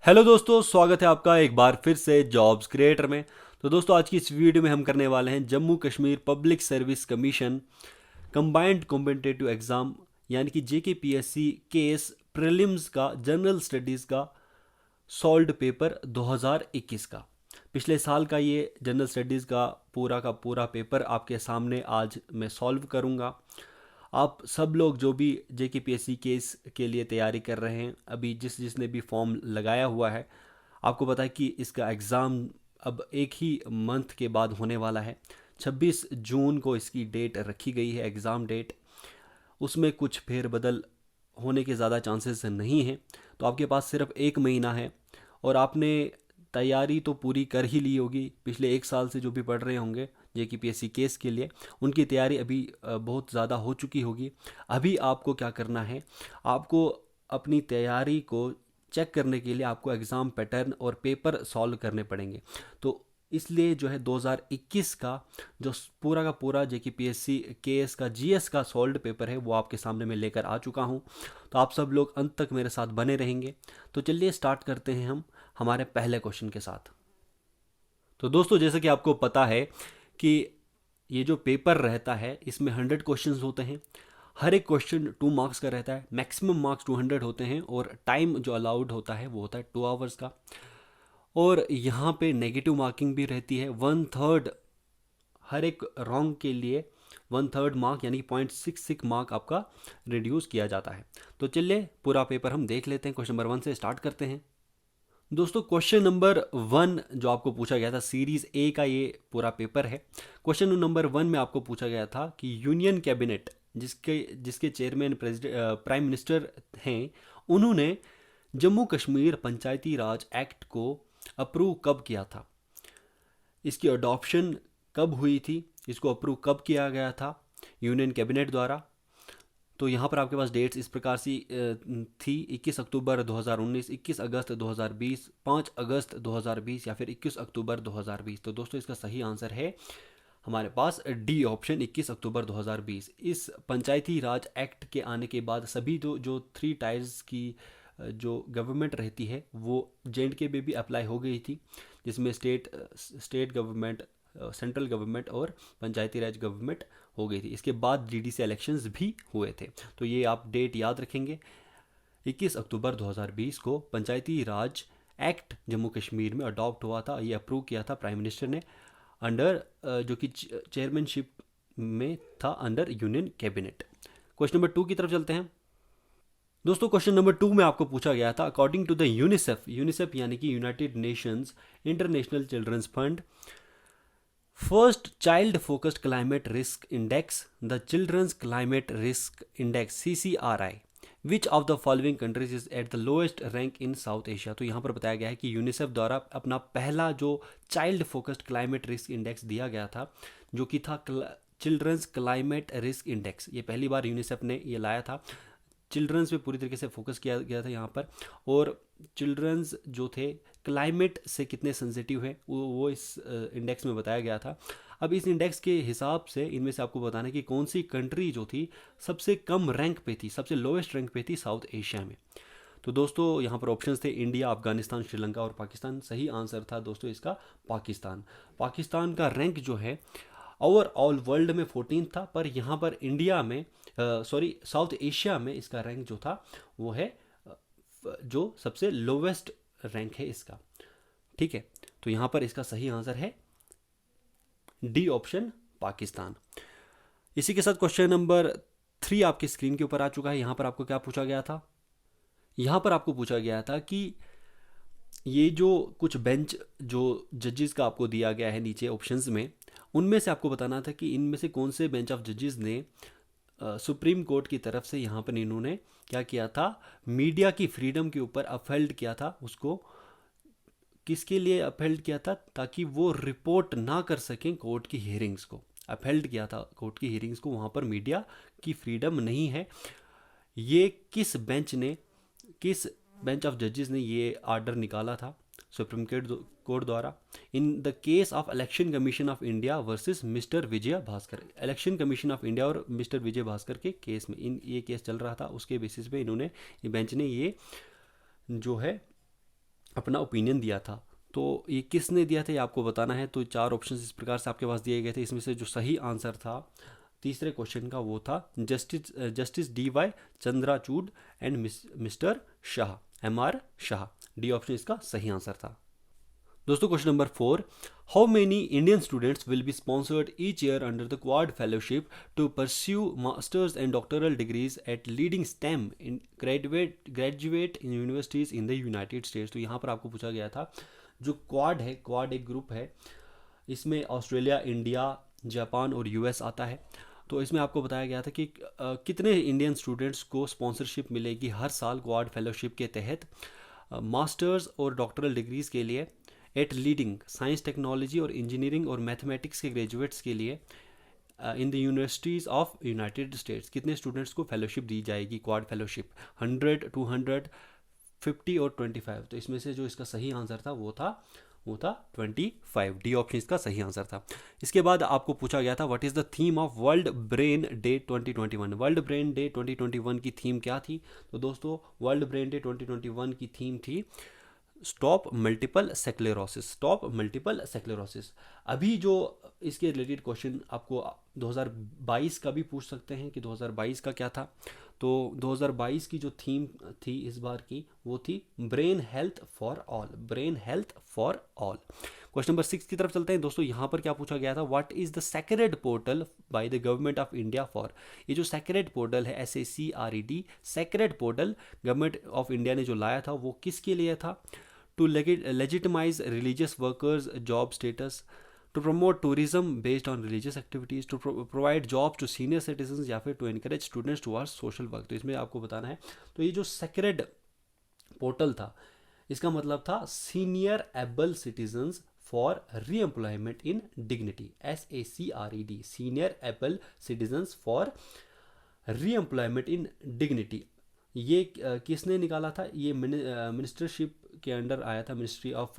Hello दोस्तों, स्वागत है आपका एक बार फिर से जॉब्स क्रिएटर में। तो दोस्तों, आज की इस वीडियो में हम करने वाले हैं Jammu Kashmir public service commission combined competitive exam यानी कि जेकेपीएससी केस प्रीलिम्स का जनरल स्टडीज़ का सॉल्व्ड पेपर 2021 का। पिछले साल का ये जनरल स्टडीज़ का पूरा पेपर आपके सामने आज मैं सॉल्व करूँगा। आप सब लोग जो भी जेकेपीएससी केस के लिए तैयारी कर रहे हैं, अभी जिसने भी फॉर्म लगाया हुआ है, आपको पता है कि इसका एग्ज़ाम अब एक ही मंथ के बाद होने वाला है। 26 जून को इसकी डेट रखी गई है, एग्ज़ाम डेट। उसमें कुछ फेरबदल होने के ज़्यादा चांसेस नहीं हैं। तो आपके पास सिर्फ एक महीना है और आपने तैयारी तो पूरी कर ही ली होगी। पिछले एक साल से जो भी पढ़ रहे होंगे जेकेपीएससी केस के लिए, उनकी तैयारी अभी बहुत ज़्यादा हो चुकी होगी। अभी आपको क्या करना है, आपको अपनी तैयारी को चेक करने के लिए आपको एग्ज़ाम पैटर्न और पेपर सॉल्व करने पड़ेंगे। तो इसलिए जो है 2021 का जो पूरा का पूरा जेकेपीएससी केएस का जीएस का सॉल्व्ड पेपर है वो आपके सामने मैं लेकर आ चुका हूँ। तो आप सब लोग अंत तक मेरे साथ बने रहेंगे। तो चलिए स्टार्ट करते हैं हम हमारे पहले क्वेश्चन के साथ। तो दोस्तों, जैसे कि आपको पता है कि ये जो पेपर रहता है इसमें 100 क्वेश्चंस होते हैं। हर एक क्वेश्चन 2 मार्क्स का रहता है, मैक्सिमम मार्क्स 200 होते हैं और टाइम जो अलाउड होता है वो होता है 2 आवर्स का। और यहाँ पे नेगेटिव मार्किंग भी रहती है 1/3। हर एक रॉन्ग के लिए 1/3 मार्क यानी 0.66 मार्क आपका रिड्यूस किया जाता है। तो चलिए पूरा पेपर हम देख लेते हैं। क्वेश्चन नंबर 1 से स्टार्ट करते हैं। दोस्तों, क्वेश्चन नंबर 1 जो आपको पूछा गया था, सीरीज ए का ये पूरा पेपर है। क्वेश्चन नंबर 1 में आपको पूछा गया था कि यूनियन कैबिनेट जिसके जिसके चेयरमैन प्राइम मिनिस्टर हैं, उन्होंने जम्मू कश्मीर पंचायती राज एक्ट को अप्रूव कब किया था। इसकी अडॉप्शन कब हुई थी, इसको अप्रूव कब किया गया था यूनियन कैबिनेट द्वारा। तो यहाँ पर आपके पास डेट्स इस प्रकार से थी: 21 अक्टूबर 2019, 21 अगस्त 2020, 5 अगस्त 2020 या फिर 21 अक्टूबर 2020। तो दोस्तों, इसका सही आंसर है हमारे पास डी ऑप्शन, 21 अक्टूबर 2020। इस पंचायती राज एक्ट के आने के बाद सभी जो 3 टायर्स की जो गवर्नमेंट रहती है वो जे में भी अप्लाई हो गई थी, जिसमें स्टेट गवर्नमेंट, सेंट्रल गवर्नमेंट और पंचायती राज गवर्नमेंट हो गई थी। इसके बाद डीडीसी इलेक्शंस भी हुए थे। तो ये आप डेट याद रखेंगे। 21 अक्टूबर 2020 को पंचायती राज एक्ट जम्मू कश्मीर में अडॉप्ट हुआ था। ये अप्रूव किया था प्राइम मिनिस्टर ने अंडर जो कि चेयरमैनशिप में था under union cabinet. Question number 2 की तरफ चलते हैं। दोस्तों, क्वेश्चन नंबर 2 में आपको पूछा गया था, according to the UNICEF, UNICEF यानी कि United Nations International Children's Fund, first child focused climate risk index, the children's climate risk index CCRI, which of the following countries is at the lowest rank in South Asia. तो यहाँ पर बताया गया है कि UNICEF द्वारा अपना पहला जो child focused climate risk index दिया गया था, जो कि था चिल्ड्रंस क्लाइमेट रिस्क इंडेक्स। ये पहली बार यूनिसेफ ने ये लाया था। चिल्ड्रंस पे पूरी तरीके से फोकस किया गया था यहाँ पर, और चिल्ड्रंस जो थे क्लाइमेट से कितने सेंसिटिव है वो इस इंडेक्स में बताया गया था। अब इस इंडेक्स के हिसाब से इनमें से आपको बताना है कि कौन सी कंट्री जो थी सबसे कम रैंक पे थी, सबसे लोएस्ट रैंक पे थी साउथ एशिया में। तो दोस्तों, यहाँ पर ऑप्शंस थे इंडिया, अफगानिस्तान, श्रीलंका और पाकिस्तान। सही आंसर था दोस्तों इसका पाकिस्तान। पाकिस्तान का रैंक जो है ओवरऑल वर्ल्ड में 14 था, पर यहाँ पर इंडिया में साउथ एशिया में इसका रैंक जो था वो है जो सबसे लोवेस्ट रैंक है इसका। ठीक है, तो यहाँ पर इसका सही आंसर है डी ऑप्शन, पाकिस्तान। इसी के साथ क्वेश्चन नंबर 3 आपकी स्क्रीन के ऊपर आ चुका है। यहाँ पर आपको क्या पूछा गया था, यहाँ पर आपको पूछा गया था कि ये जो कुछ बेंच जो जजेस का आपको दिया गया है नीचे ऑप्शंस में, उनमें से आपको बताना था कि इनमें से कौन से बेंच ऑफ जजेस ने सुप्रीम कोर्ट की तरफ से यहाँ पर इन्होंने क्या किया था, मीडिया की फ्रीडम के ऊपर अपहेल्ड किया था। उसको किसके लिए अपहेल्ड किया था, ताकि वो रिपोर्ट ना कर सकें कोर्ट की हियरिंग्स को। अपहेल्ड किया था कोर्ट की हियरिंग्स को, वहाँ पर मीडिया की फ्रीडम नहीं है। ये किस बेंच ऑफ जजेस ने ये आर्डर निकाला था सुप्रीम कोर्ट द्वारा? In the case of election commission of India versus mister Vijay Bhaskar. Election commission of India और मिस्टर विजय भास्कर के केस में ये केस चल रहा था, उसके बेसिस पे इन्होंने, ये बेंच ने ये जो है अपना ओपिनियन दिया था। तो ये किसने दिया था ये आपको बताना है। तो चार ऑप्शन इस प्रकार से आपके पास दिए गए थे, इसमें से जो सही आंसर था तीसरे क्वेश्चन का वो था justice D Y Chandrachud and mister Shah, MR Shah. D option इसका सही आंसर था। दोस्तों question number 4, how many Indian students will be sponsored each year under the quad fellowship to pursue masters and doctoral degrees at leading STEM in graduate in universities in the United States. तो यहाँ पर आपको पूछा गया था, जो quad है, quad एक ग्रुप है, इसमें ऑस्ट्रेलिया, इंडिया, जापान और US आता है। तो इसमें आपको बताया गया था कि कितने इंडियन स्टूडेंट्स को स्पॉन्सरशिप मिलेगी हर साल क्वाड फेलोशिप के तहत मास्टर्स और डॉक्टरल डिग्रीज़ के लिए एट लीडिंग साइंस, टेक्नोलॉजी और इंजीनियरिंग और मैथमेटिक्स के ग्रेजुएट्स के लिए in the universities of United states. कितने स्टूडेंट्स को फेलोशिप दी जाएगी, क्वाड फेलोशिप, 100, 200, 50 और 25। तो इसमें से जो इसका सही आंसर था वो था 25। डी ऑप्शन इसका सही आंसर था। इसके बाद आपको पूछा गया था what is the theme of world brain day 2021। World brain day 2021 की थीम क्या थी। तो दोस्तों वर्ल्ड ब्रेन डे 2021 की थीम थी स्टॉप मल्टीपल सेक्लेरोसिस, स्टॉप मल्टीपल सेक्लेरोसिस। अभी जो इसके रिलेटेड क्वेश्चन आपको 2022 का भी पूछ सकते हैं कि 2022 का क्या था। तो 2022 की जो थीम थी इस बार की वो थी brain health for all, brain health for all. Question number 6 की तरफ चलते हैं दोस्तों। यहाँ पर क्या पूछा गया था, what is the sacred portal by the government of India for. ये जो सेक्रेड पोर्टल है, SACRED, sacred portal government of India ने जो लाया था वो किसके लिए था। To legitimize religious workers job status, to promote tourism based on religious activities, to provide jobs to senior citizens, या फिर to encourage students towards social work। तो इसमें आपको बताना है। तो ये जो सेक्रेड पोर्टल था इसका मतलब था सीनियर एबल सिटीजन्स फॉर री employment in dignity, SACRED, senior able citizens for री एम्प्लॉयमेंट इन डिग्निटी। ये किसने निकाला था, ये मिनिस्टरशिप के अंडर आया था, मिनिस्ट्री ऑफ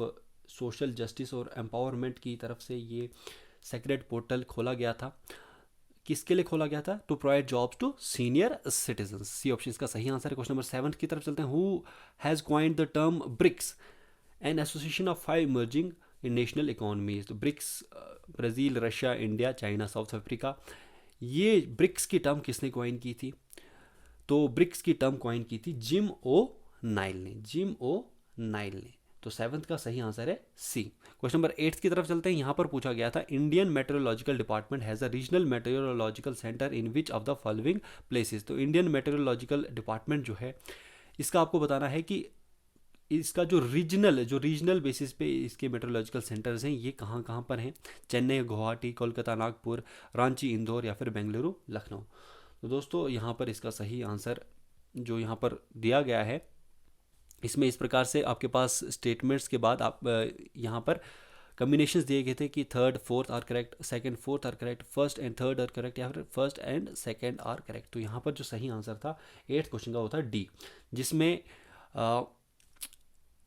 सोशल जस्टिस और एम्पावरमेंट की तरफ से ये सेक्रेड पोर्टल खोला गया था। किसके लिए खोला गया था, to provide jobs to senior citizens. C option इसका सही आंसर है। क्वेश्चन नंबर 7 की तरफ चलते हैं। Who has coined the term BRICS, an association of 5 emerging in national economies. तो BRICS, Brazil, Russia, India, China, South Africa, ये BRICS की टर्म किसने कॉइन की थी। तो ब्रिक्स की टर्म कॉइन की थी जिम ओ नाइल ने, जिम ओ नाइल ने। तो 7th का सही आंसर है सी। क्वेश्चन नंबर 8 की तरफ चलते हैं। यहाँ पर पूछा गया था Indian meteorological department has a regional meteorological centre in which of the following places. तो इंडियन मेट्रोलॉजिकल डिपार्टमेंट जो है इसका आपको बताना है कि इसका जो रीजनल बेसिस पे इसके मेट्रोलॉजिकल सेंटर्स हैं ये कहाँ कहाँ पर हैं। चेन्नई, गुवाहाटी, कोलकाता, नागपुर, रांची, इंदौर या फिर बेंगलुरु, लखनऊ। तो दोस्तों यहाँ पर इसका सही आंसर जो यहाँ पर दिया गया है इसमें इस प्रकार से आपके पास स्टेटमेंट्स के बाद आप यहाँ पर कम्बिनेशंस दिए गए थे कि 3rd, 4th are correct, 2nd, 4th are correct, 1st and 3rd are correct या फिर 1st and 2nd are correct. तो यहाँ पर जो सही आंसर था 8th क्वेश्चन का वो था डी, जिसमें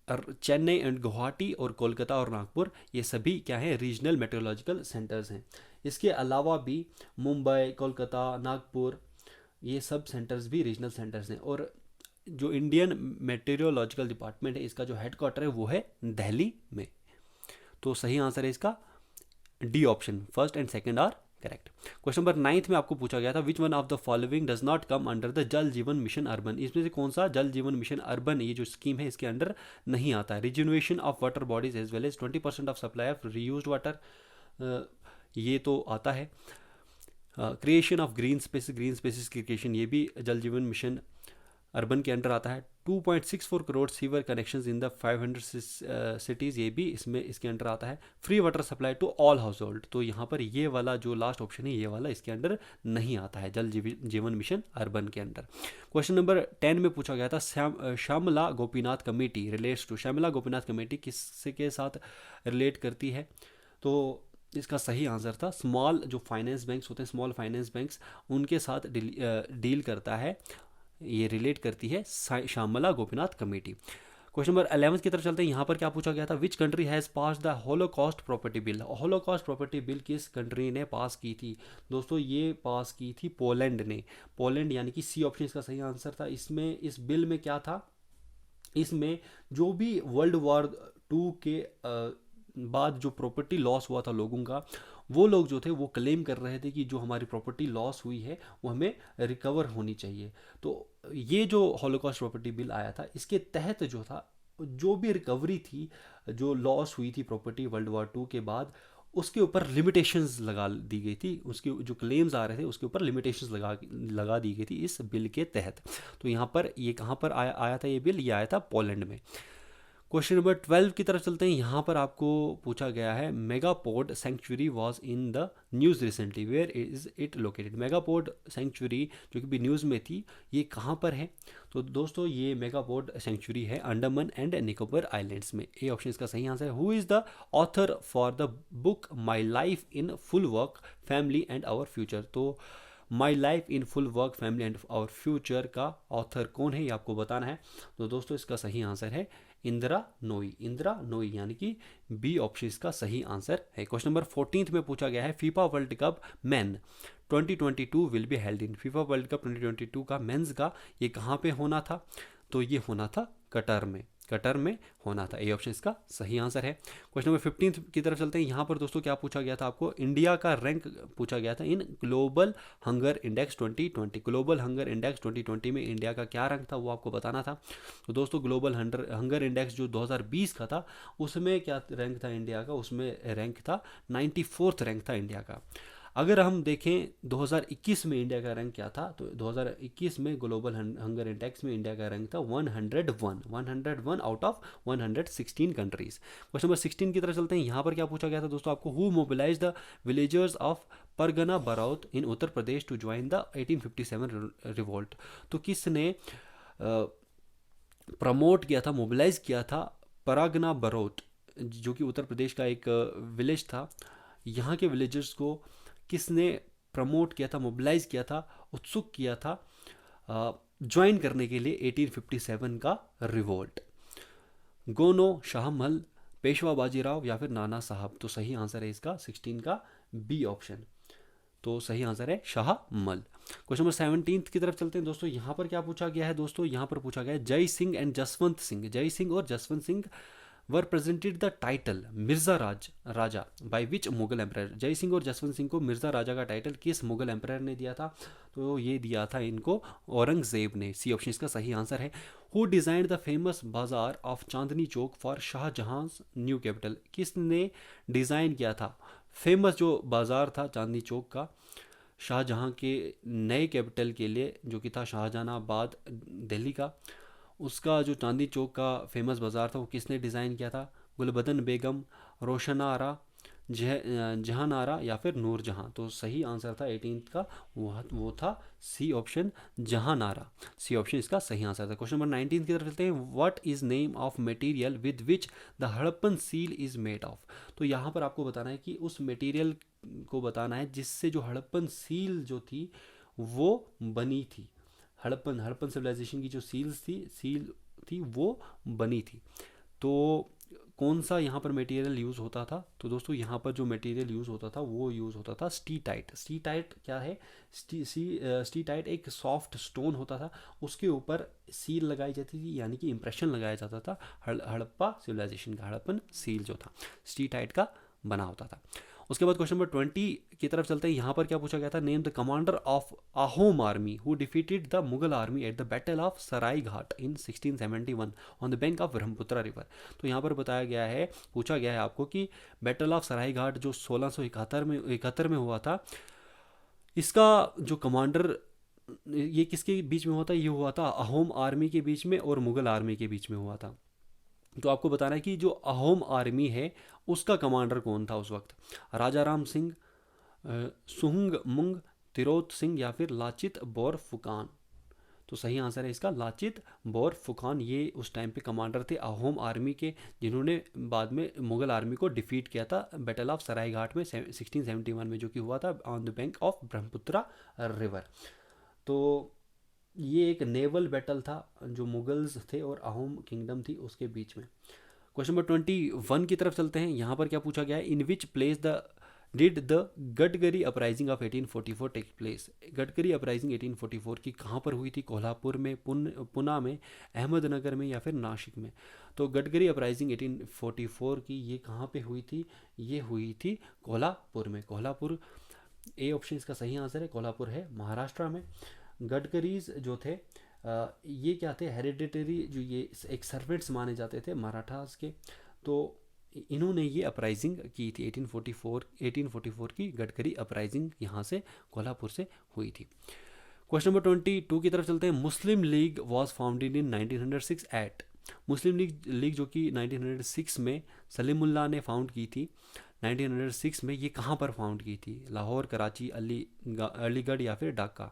चेन्नई एंड गुवाहाटी और कोलकाता और नागपुर ये सभी क्या हैं, रीजनल मेट्रोलॉजिकल सेंटर्स हैं। इसके अलावा भी मुंबई, कोलकाता, नागपुर ये सब सेंटर्स भी रीजनल सेंटर्स हैं। और जो इंडियन मेट्रोलॉजिकल डिपार्टमेंट है इसका जो हेडक्वार्टर है वो है दिल्ली में। तो सही आंसर है इसका D option, 1st and 2nd are correct. Question number 9 में आपको पूछा गया था which one of the following does not come under the Jal Jeevan mission urban. इसमें से कौन सा जल जीवन मिशन अर्बन ये जो स्कीम है इसके अंडर नहीं आता है। Rejuvenation of water bodies as well as 20% of supply of reused water, ये तो आता है। क्रिएशन ऑफ ग्रीन स्पेसिस की क्रिएशन ये भी जल जीवन मिशन अर्बन के अंडर आता है। 2.64 crore sewer connections in the 500 cities ये भी इसके अंडर आता है। Free water supply to all household, तो यहाँ पर ये वाला जो लास्ट ऑप्शन है ये वाला इसके अंडर नहीं आता है जल जीवन मिशन अर्बन के अंडर। क्वेश्चन नंबर 10 में पूछा गया था Shyamala Gopinath committee relates to, Shyamala Gopinath committee किसके साथ रिलेट करती है। तो इसका सही आंसर था स्मॉल जो फाइनेंस बैंक्स होते हैं, स्मॉल फाइनेंस बैंक्स उनके साथ डील करता है, ये रिलेट करती है Shyamala Gopinath committee. Question number 11 की तरफ चलते हैं। यहाँ पर क्या पूछा गया था which country has pass the Holocaust property bill. Holocaust property bill किस कंट्री ने पास की थी। दोस्तों ये पास की थी पोलैंड ने, पोलैंड यानी कि सी ऑप्शन इसका सही आंसर था। इसमें इस बिल में क्या था, इसमें जो भी वर्ल्ड वॉर टू के बाद जो प्रॉपर्टी लॉस हुआ था लोगों का, वो लोग जो थे वो क्लेम कर रहे थे कि जो हमारी प्रॉपर्टी लॉस हुई है वो हमें रिकवर होनी चाहिए। तो ये जो हॉलोकॉस्ट प्रॉपर्टी बिल आया था, इसके तहत जो था, जो भी रिकवरी थी, जो लॉस हुई थी प्रॉपर्टी वर्ल्ड वॉर टू के बाद, उसके ऊपर लिमिटेशंस लगा दी गई थी। उसके जो क्लेम्स आ रहे थे उसके ऊपर लिमिटेशंस लगा दी गई थी इस बिल के तहत। तो यहाँ पर ये कहाँ पर आया था ये बिल? ये आया था पोलैंड में। क्वेश्चन नंबर 12 की तरफ चलते हैं। यहाँ पर आपको पूछा गया है megapode sanctuary was in the news recently, where is it located? Megapode sanctuary जो कि भी न्यूज़ में थी, ये कहाँ पर है? तो दोस्तों ये मेगापोड सेंचुरी है अंडमान एंड निकोबार आइलैंड्स में। ए ऑप्शन इसका सही आंसर है। Who is the author for the book my life in full work family and our future? तो my life in full work family and our future का author कौन है, ये आपको बताना है। तो दोस्तों इसका सही आंसर है इंदिरा नोई। इंदिरा नोई यानी कि बी ऑप्शन इसका सही आंसर है। क्वेश्चन नंबर 14 में पूछा गया है FIFA world cup man 2022 will be held in. FIFA world cup 2022 का मेंस का ये कहाँ पे होना था? तो ये होना था कतर में। कटर में होना था। ए ऑप्शन इसका सही आंसर है। क्वेश्चन नंबर 15 की तरफ चलते हैं। यहाँ पर दोस्तों क्या पूछा गया था आपको? इंडिया का रैंक पूछा गया था in global hunger index 2020। Global hunger index 2020 में इंडिया का क्या रैंक था वो आपको बताना था। तो दोस्तों ग्लोबल हंगर इंडेक्स जो 2020 का था उसमें क्या रैंक था इंडिया का? उसमें रैंक था 94th रैंक था इंडिया का। अगर हम देखें 2021 में इंडिया का रैंक क्या था, तो 2021 में ग्लोबल हंगर इंडेक्स में इंडिया का रैंक था 101 out of 116 countries. Question number 16 की तरफ चलते हैं। यहाँ पर क्या पूछा गया था दोस्तों आपको? Who mobilise the villagers of pargana Baraut in Uttar Pradesh to join the 1857 revolt? तो किसने प्रमोट किया था, मोबिलाइज किया था परगना बरौत, जो कि उत्तर प्रदेश का एक विलेज था? यहाँ के विलेजर्स को किसने प्रमोट किया था, मोबिलाइज किया था, उत्सुक किया था ज्वाइन करने के लिए 1857 का रिवोल्ट? गोनो, शाहमल, पेशवा बाजीराव या फिर नाना साहब? तो सही आंसर है इसका 16 का बी ऑप्शन। तो सही आंसर है शाहमल। क्वेश्चन नंबर 17 की तरफ चलते हैं दोस्तों। यहाँ पर क्या पूछा गया है दोस्तों? यहाँ पर पूछा गया है जय सिंह एंड जसवंत सिंह। जय सिंह और Jaswant Singh were presented the title Mirza Raja by which Mughal empire? Jai Singh और जसवंत सिंह को मिर्जा राजा का टाइटल किस मुगल एम्पायर ने दिया था? तो ये दिया था इनको औरंगजेब ने। सी ऑप्शन इसका सही आंसर है। Who designed the famous bazaar of Chandni Chowk for Shah Jahan new capital? किसने डिज़ाइन किया था फेमस जो बाजार था चांदनी चौक का शाहजहां के नए कैपिटल के लिए, जो कि था शाहजहानाबाद दिल्ली का? उसका जो चांदनी चौक का फेमस बाज़ार था वो किसने डिज़ाइन किया था? गुलबदन बेगम, रोशन आरा, जहान आरा या फिर नूर जहां? तो सही आंसर था 18th का वो था सी ऑप्शन जहान आरा। सी ऑप्शन इसका सही आंसर था। क्वेश्चन नंबर 19 की तरफ चलते हैं। What is name of material with which the Harappan seal is made of? तो यहाँ पर आपको बताना है कि उस मटेरियल को बताना है जिससे जो हड़प्पन सील जो थी वो बनी थी। हड़प्पन सिविलाइजेशन की जो सील थी वो बनी थी। तो कौन सा यहाँ पर मटेरियल यूज़ होता था? तो दोस्तों यहाँ पर जो मटेरियल यूज़ होता था वो यूज़ होता था स्टीटाइट। स्टीटाइट क्या है? स्टीटाइट एक सॉफ्ट स्टोन होता था, उसके ऊपर सील लगाई जाती थी, यानी कि इंप्रेशन लगाया जाता था हड़प्पा सिविलाइजेशन का। हड़प्पन सील जो था स्टीटाइट का बना होता था। उसके बाद क्वेश्चन नंबर 20 की तरफ चलते हैं। यहाँ पर क्या पूछा गया था? Name the commander of Ahom army who defeated the Mughal army at the battle of Sarai Ghat in 1671 on the bank of Brahmaputra river. तो यहाँ पर बताया गया है, पूछा गया है आपको कि बैटल ऑफ सराय घाट जो 1671 में हुआ था, इसका जो कमांडर ये किसके बीच में हुआ था? ये हुआ था अहोम आर्मी के बीच में और मुगल आर्मी के बीच में हुआ था। तो आपको बताना है कि जो अहोम आर्मी है उसका कमांडर कौन था उस वक्त? राजा राम सिंह, सुहंग मुंग, तिरोत सिंह या फिर लाचित बोरफुकान? तो सही आंसर है इसका लाचित बोरफुकान। ये उस टाइम पे कमांडर थे अहोम आर्मी के, जिन्होंने बाद में मुगल आर्मी को डिफीट किया था बैटल ऑफ सराय घाट में 1671 में, जो कि हुआ था on the bank of Brahmaputra river. तो ये एक नेवल बैटल था जो मुगल्स थे और अहोम किंगडम थी उसके बीच में। क्वेश्चन नंबर 21 की तरफ चलते हैं। यहाँ पर क्या पूछा गया है? In which place the did the Gadkari uprising of 1844 take place? Gadkari uprising 1844 की कहाँ पर हुई थी? कोल्हापुर में, पुणे में, अहमदनगर में या फिर नासिक में? तो गडकरी अपराइजिंग 1844 की ये कहाँ पे हुई थी? ये हुई थी कोल्हापुर में। कोल्हापुर ए ऑप्शन इसका सही आंसर है, कोल्हापुर है महाराष्ट्र में। गडकरीज जो थे ये क्या थे? हेरिडिटरी, जो ये एक सर्वेंट्स माने जाते थे मराठास के, तो इन्होंने ये अपराइजिंग की थी 1844 की गडकरी अपराइजिंग यहाँ से कोल्हापुर से हुई थी। क्वेश्चन नंबर 22 की तरफ चलते हैं। Muslim League was founded in 1906 at? Muslim League जो कि 1906 में सलीमुल्लाह ने फाउंड की थी, 1906 में, ये कहाँ पर फाउंड की थी? लाहौर, कराची, अलीगढ़ या फिर ढाका?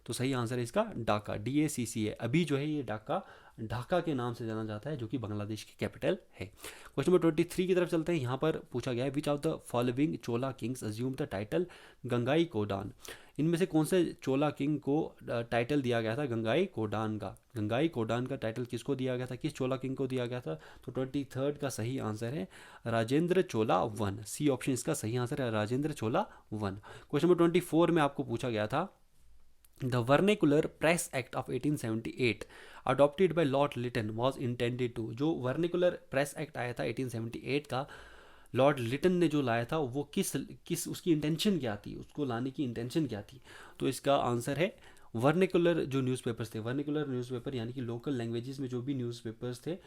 तो सही आंसर है इसका ढाका, DACCA। अभी जो है ये ढाका के नाम से जाना जाता है, जो कि बांग्लादेश की कैपिटल है। क्वेश्चन नंबर 23 की तरफ चलते हैं। यहाँ पर पूछा गया है विच of the following Chola Kings assume the title Gangai codon? इनमें से कौन से चोला किंग को टाइटल दिया गया था गंगाई कोडान का? गंगाई कोडान का टाइटल किसको दिया गया था, किस चोला किंग को दिया गया था? तो 23 का सही आंसर है Rajendra Chola one. C option इसका सही आंसर है, Rajendra Chola one. Question number 24 में आपको पूछा गया था the vernacular press act of 1878 adopted by lord Lytton was intended to? जो वर्निकुलर प्रेस एक्ट आया था 1878 का, लॉर्ड लिटन ने जो लाया था, वो किस उसकी इंटेंशन क्या थी, उसको लाने की इंटेंशन क्या थी? तो इसका आंसर है वर्निकुलर जो न्यूज़पेपर्स थे, वर्निकुलर न्यूज़पेपर यानी कि लोकल लैंग्वेजेस में जो भी न्यूज़पेपर्स थे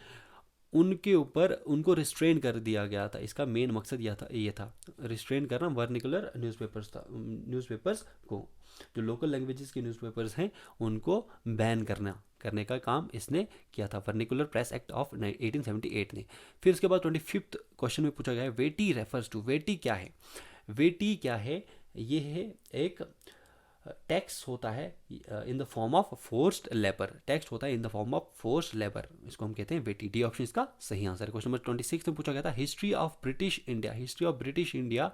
उनके ऊपर उनको रिस्ट्रेन कर दिया गया था। इसका मेन मकसद ये था रिस्ट्रेन करना वर्निकुलर न्यूज़पेपर्स को, जो लोकल लैंग्वेजेस के न्यूज़पेपर्स हैं उनको बैन करने का काम इसने किया था, वर्निकुलर प्रेस एक्ट ऑफ 1878 ने। फिर उसके बाद 25 क्वेश्चन में पूछा गया है वेटी रेफर्स टू? वेटी क्या है? वेटी क्या है? ये है एक टैक्स होता है in the form of forced labour, tax होता है in the form of forced labour, इसको हम कहते हैं वेटी। डी ऑप्शन इसका सही आंसर है। क्वेश्चन नंबर 26 में पूछा गया था history of British India? History of British India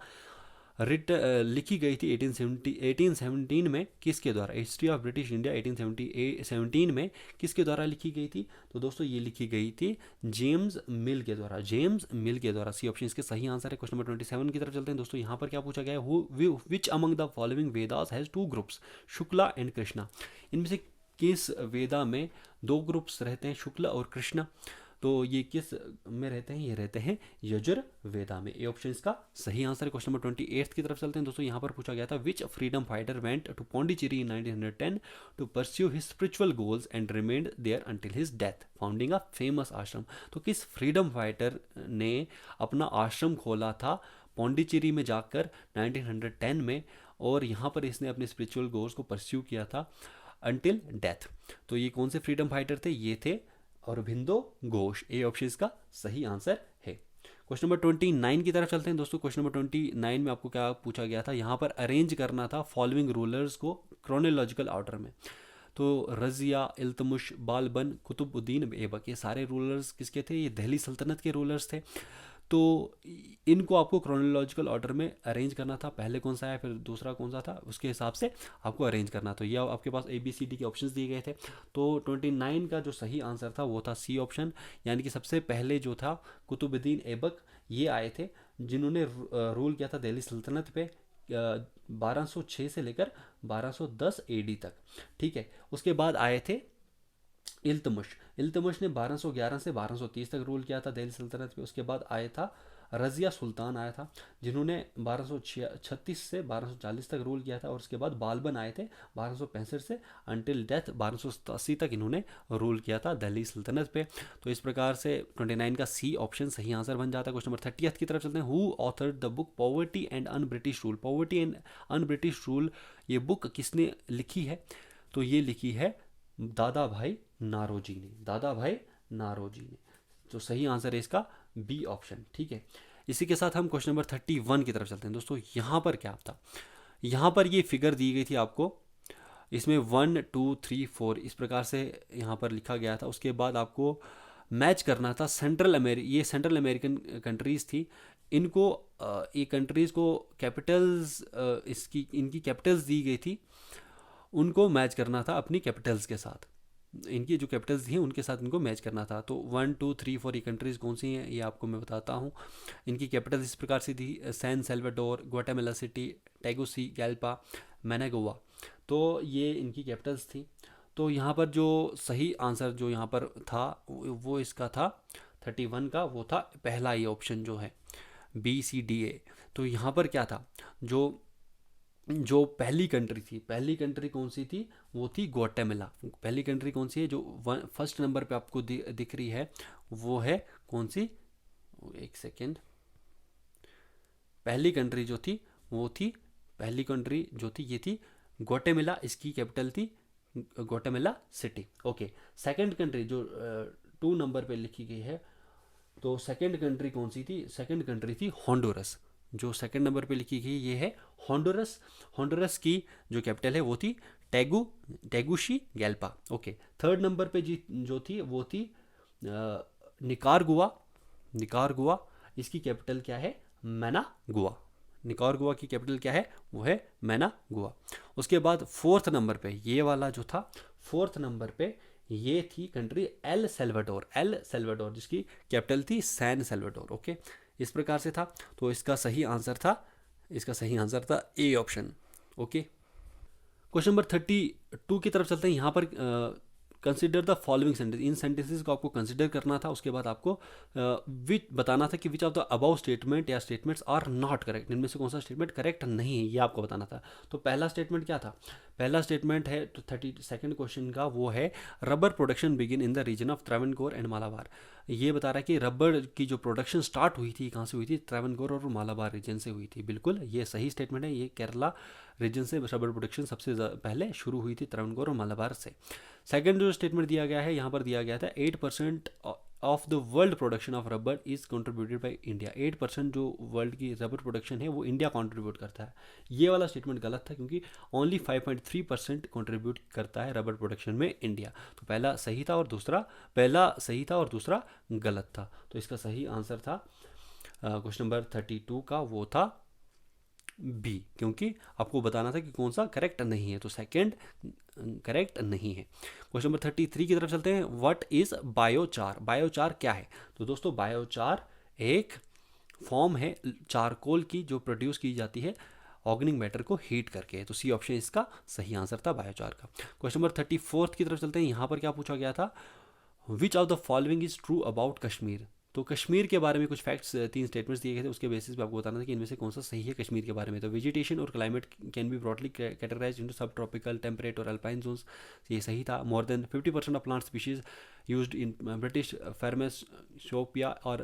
लिखी गई थी 1817 में किसके द्वारा? हिस्ट्री ऑफ ब्रिटिश इंडिया 1817 में किसके द्वारा लिखी गई थी? तो दोस्तों ये लिखी गई थी जेम्स मिल के द्वारा, जेम्स मिल के द्वारा। सी ऑप्शन इसके सही आंसर है। क्वेश्चन नंबर 27 की तरफ चलते हैं दोस्तों। यहाँ पर क्या पूछा गया है which among the following Vedas has two groups? Shukla and Krishna. इनमें से किस वेदा में दो ग्रुप्स रहते हैं, शुक्ला और कृष्णा? तो ये किस में रहते हैं? ये रहते हैं यजुर्वेदा में। ए ऑप्शन इसका सही आंसर है। क्वेश्चन नंबर 28 की तरफ चलते हैं दोस्तों। यहाँ पर पूछा गया था which freedom fighter went to Pondicherry in 1910 to pursue his spiritual goals and remained there until his death founding a famous ashram? तो किस फ्रीडम फाइटर ने अपना आश्रम खोला था पौंडीचेरी में जाकर 1910 में, और यहाँ पर इसने अपने स्पिरिचुअल गोल्स को परस्यू किया था अंटिल डेथ? तो ये कौन से फ्रीडम फाइटर थे? ये थे अरबिंदो घोष। ए ऑप्शन इसका सही आंसर है। क्वेश्चन नंबर 29 की तरफ चलते हैं दोस्तों। क्वेश्चन नंबर 29 में आपको क्या पूछा गया था? यहाँ पर अरेंज करना था फॉलोइंग रूलर्स को क्रोनोलॉजिकल ऑर्डर में। तो रजिया, इल्तुतमिश, बालबन, कुतुबुद्दीन ऐबक, ये सारे रूलर्स किसके थे? ये दिल्ली सल्तनत के रूलर्स थे। तो इनको आपको क्रोनोलॉजिकल ऑर्डर में अरेंज करना था, पहले कौन सा है फिर दूसरा कौन सा था, उसके हिसाब से आपको अरेंज करना। तो ये आपके पास ABCD के ऑप्शंस दिए गए थे। तो 29 का जो सही आंसर था वो था सी ऑप्शन, यानी कि सबसे पहले जो था कुतुबुद्दीन ऐबक ये आए थे, जिन्होंने रूल किया था दिल्ली सल्तनत पे 1206 से लेकर 1210 AD तक। ठीक है, उसके बाद आए थे इल्तुतमिश ने 1211 से 1230 तक रूल किया था दिल्ली सल्तनत पे। उसके बाद आया था रजिया सुल्तान आया था, जिन्होंने 1236 से 1240 तक रूल किया था। और उसके बाद बालबन आए थे 1265 से अंटिल डेथ 1287 तक इन्होंने रूल किया था दिल्ली सल्तनत पे। तो इस प्रकार से 29 का सी ऑप्शन सही आंसर बन जाता है। क्वेश्चन नंबर 30 की तरफ चलते हैं। Who authored the book poverty and un British rule? Poverty and un British rule ये बुक किसने लिखी है? तो ये लिखी है दादा भाई नारोजी ने, दादा भाई नारोजी ने। तो सही आंसर है इसका बी ऑप्शन। ठीक है, इसी के साथ हम क्वेश्चन नंबर 31 की तरफ चलते हैं दोस्तों। यहाँ पर क्या था? यहाँ पर ये फिगर दी गई थी आपको, इसमें 1 2 3 4 इस प्रकार से यहाँ पर लिखा गया था। उसके बाद आपको मैच करना था ये सेंट्रल अमेरिकन कंट्रीज़ थी, इनको ये कंट्रीज़ को कैपिटल्स इनकी कैपिटल्स दी गई थी, उनको मैच करना था अपनी कैपिटल्स के साथ। इनकी जो कैपिटल्स थी उनके साथ इनको मैच करना था। तो 1 2 3 4 ये कंट्रीज़ कौन सी हैं ये आपको मैं बताता हूँ। इनकी कैपिटल इस प्रकार से थी: सैन सैल्वाडोर, ग्वाटेमाला सिटी, टैगुसिगैल्पा, मैनागोवा। तो ये इनकी कैपिटल्स थी। तो यहाँ पर जो सही आंसर जो यहाँ पर था वो इसका था 31 का, वो था पहला ये ऑप्शन जो है BCDA। तो यहाँ पर क्या था, जो जो पहली कंट्री थी, पहली कंट्री कौन सी थी, वो थी ग्वाटेमाला। पहली कंट्री कौन सी है जो फर्स्ट नंबर पे आपको दिख रही है, वो है कौन सी, एक सेकेंड, पहली कंट्री जो थी वो थी, पहली कंट्री जो थी ये थी ग्वाटेमाला, इसकी कैपिटल थी Guatemala city. Okay, second country जो 2 नंबर पे लिखी गई है, तो सेकंड कंट्री कौन सी थी, सेकंड कंट्री थी होंडुरस। जो सेकंड नंबर पे लिखी गई ये है होंडुरस। होंडुरस की जो कैपिटल है वो थी टैगुसिगैल्पा। ओके, थर्ड नंबर पे जो थी वो थी निकारागुआ। निकारागुआ, इसकी कैपिटल क्या है, मैनागुआ। निकारागुआ की कैपिटल क्या है, वो है मैनागुआ। उसके बाद फोर्थ नंबर पे ये वाला जो था, फोर्थ नंबर पे ये थी country L Salvador. L Salvador जिसकी कैपिटल थी सैन सैल्वाडोर। ओके, इस प्रकार से था। तो इसका सही आंसर था, इसका सही आंसर था A option. Okay, question number 32 की तरफ चलते हैं। यहाँ पर consider the following sentence, in sentences को आपको कंसिडर करना था। उसके बाद आपको विच बताना था कि विच ऑफ द अबाउ स्टेटमेंट या स्टेटमेंट्स आर नॉट करेक्ट, इनमें से कौन सा स्टेटमेंट करेक्ट नहीं है ये आपको बताना था। तो पहला स्टेटमेंट क्या था, पहला स्टेटमेंट है तो 32nd क्वेश्चन का, वो है rubber production begin in the region of Travancore and Malabar. ये बता रहा है कि रबर की जो प्रोडक्शन स्टार्ट हुई थी कहाँ से हुई थी, त्रावणकोर और मालाबार रीजन से हुई थी। बिल्कुल ये सही स्टेटमेंट है, ये केरला रीजन से रबर प्रोडक्शन सबसे पहले शुरू हुई थी त्रावणकोर और मालाबार से। सेकंड जो स्टेटमेंट दिया गया है यहाँ पर दिया गया था 8% of the world production of rubber is contributed by India. 8% जो वर्ल्ड की रबर प्रोडक्शन है वो इंडिया कंट्रीब्यूट करता है। ये वाला स्टेटमेंट गलत था क्योंकि ओनली 5.3% कंट्रीब्यूट करता है रबर प्रोडक्शन में इंडिया। तो पहला सही था और दूसरा, पहला सही था और दूसरा गलत था। तो इसका सही आंसर था क्वेश्चन नंबर 32 का, वो था बी, क्योंकि आपको बताना था कि कौन सा करेक्ट नहीं है। तो सेकंड करेक्ट नहीं है। क्वेश्चन नंबर 33 की तरफ चलते हैं। व्हाट इज बायोचार, बायोचार क्या है। तो दोस्तों बायोचार एक फॉर्म है चारकोल की जो प्रोड्यूस की जाती है ऑर्गेनिक मैटर को हीट करके। तो सी ऑप्शन इसका सही आंसर था बायोचार का। क्वेश्चन नंबर 34 की तरफ चलते हैं। यहाँ पर क्या पूछा गया था, which of the following is true about Kashmir. तो कश्मीर के बारे में कुछ फैक्ट्स, 3 स्टेटमेंट्स दिए गए थे, उसके बेसिस पे आपको बताना था कि इनमें से कौन सा सही है कश्मीर के बारे में। तो वेजिटेशन और climate can be broadly categorised into subtropical, temperate और अल्पाइन जोन्स, ये सही था। More than 50% of plant species used in British pharmacopoeia और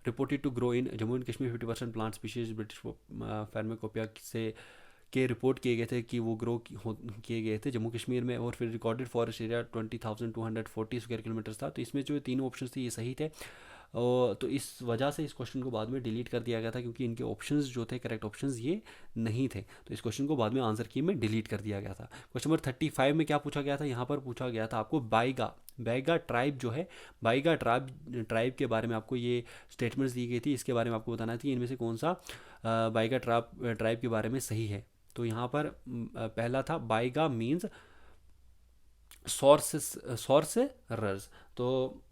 reported to grow in Jammu and Kashmir. 50% plant species British pharmacopoeia से के रिपोर्ट किए गए थे कि वो ग्रो किए गए थे जम्मू कश्मीर में। और फिर recorded forest area 20,240 square kilometre था। तो इसमें जो तीनों ऑप्शन थे ये सही थे। तो इस वजह से इस क्वेश्चन को बाद में डिलीट कर दिया गया था क्योंकि इनके ऑप्शंस जो थे करेक्ट ऑप्शंस ये नहीं थे। तो इस क्वेश्चन को बाद में आंसर की में डिलीट कर दिया गया था। क्वेश्चन नंबर 35 में क्या पूछा गया था, यहाँ पर पूछा गया था आपको बाइगा, बाइगा ट्राइब जो है, बाइगा ट्राइब के बारे में आपको ये स्टेटमेंट्स दी गई थी। इसके बारे में आपको बताना थी इनमें से कौन सा बाइगा ट्राइब के बारे में सही है। तो यहाँ पर पहला था बाइगा मीन्स सॉर्सरर्स। तो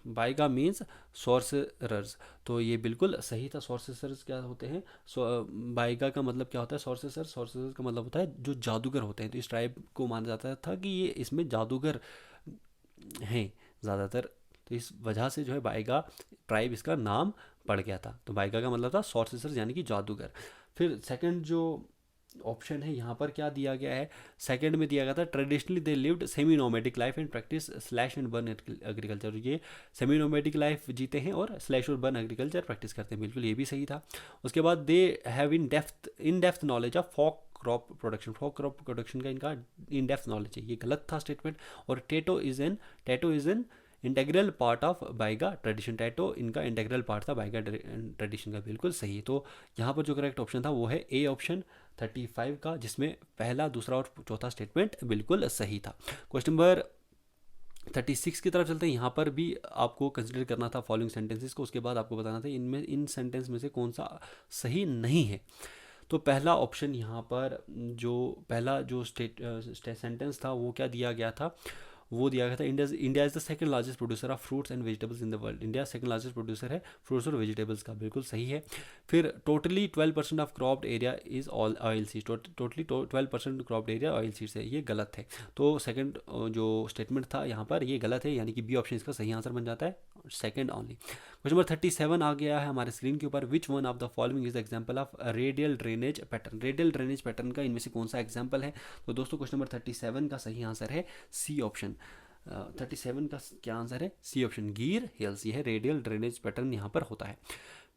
बाइगा मीन्स सॉर्सरर्स, तो ये बिल्कुल सही था। सॉर्सरर्स क्या होते हैं, बाइगा का मतलब क्या होता है, सॉर्सरर्स, सॉर्सरर्स का मतलब होता है जो जादूगर होते हैं। तो इस ट्राइब को माना जाता था कि ये इसमें जादूगर हैं ज़्यादातर। तो इस वजह से जो है बाइगा ट्राइब इसका नाम पड़ गया था। तो बाइगा का मतलब था सॉर्सरर्स यानी कि जादूगर। फिर सेकंड जो ऑप्शन है यहाँ पर क्या दिया गया है, सेकंड में दिया गया था traditionally they lived semi nomadic life and practice slash and burn agriculture. ये सेमी नोमैडिक लाइफ जीते हैं और स्लैश और बर्न एग्रीकल्चर प्रैक्टिस करते हैं। बिल्कुल ये भी सही था। उसके बाद they have in depth knowledge of folk crop production, folk crop production का इनका इन डेप्थ नॉलेज है, ये गलत था स्टेटमेंट। और tattoo is an integral part of Baiga tradition, tattoo इनका इंटेग्रल पार्ट था बाइगा ट्रेडिशन का। बिल्कुल सही। तो यहाँ पर जो करेक्ट ऑप्शन था वो है ए ऑप्शन 35 का, जिसमें पहला, दूसरा और चौथा स्टेटमेंट बिल्कुल सही था। क्वेश्चन नंबर 36 की तरफ चलते हैं। यहाँ पर भी आपको कंसिडर करना था फॉलोइंग सेंटेंसेस को। उसके बाद आपको बताना था इनमें इन सेंटेंस में से कौन सा सही नहीं है। तो पहला ऑप्शन यहाँ पर जो पहला जो सेंटेंस था वो क्या दिया गया था, वो दिया गया था। India is the second largest producer of fruits and vegetables in the world. India second largest producer है फ्रूट्स और वेजिटेबल्स का, बिल्कुल सही है। फिर totally 12% of cropped area is all oil seeds, totally 12% cropped area oil seeds है, ये गलत है। तो सेकंड जो स्टेटमेंट था यहाँ पर ये गलत है, यानी कि बी ऑप्शन इसका सही आंसर बन जाता है, सेकंड ओनली। क्वेश्चन नंबर 37 आ गया है हमारे स्क्रीन के ऊपर। विच one of the following is example of radial drainage pattern. Radial drainage pattern का इनमें से कौन सा एग्जाम्पल है? तो दोस्तों क्वेश्चन नंबर 37 का सही आंसर है सी ऑप्शन। 37 का क्या आंसर है? सी ऑप्शन, गिर हिल्स, ये है रेडियल ड्रेनेज पैटर्न यहाँ पर होता है।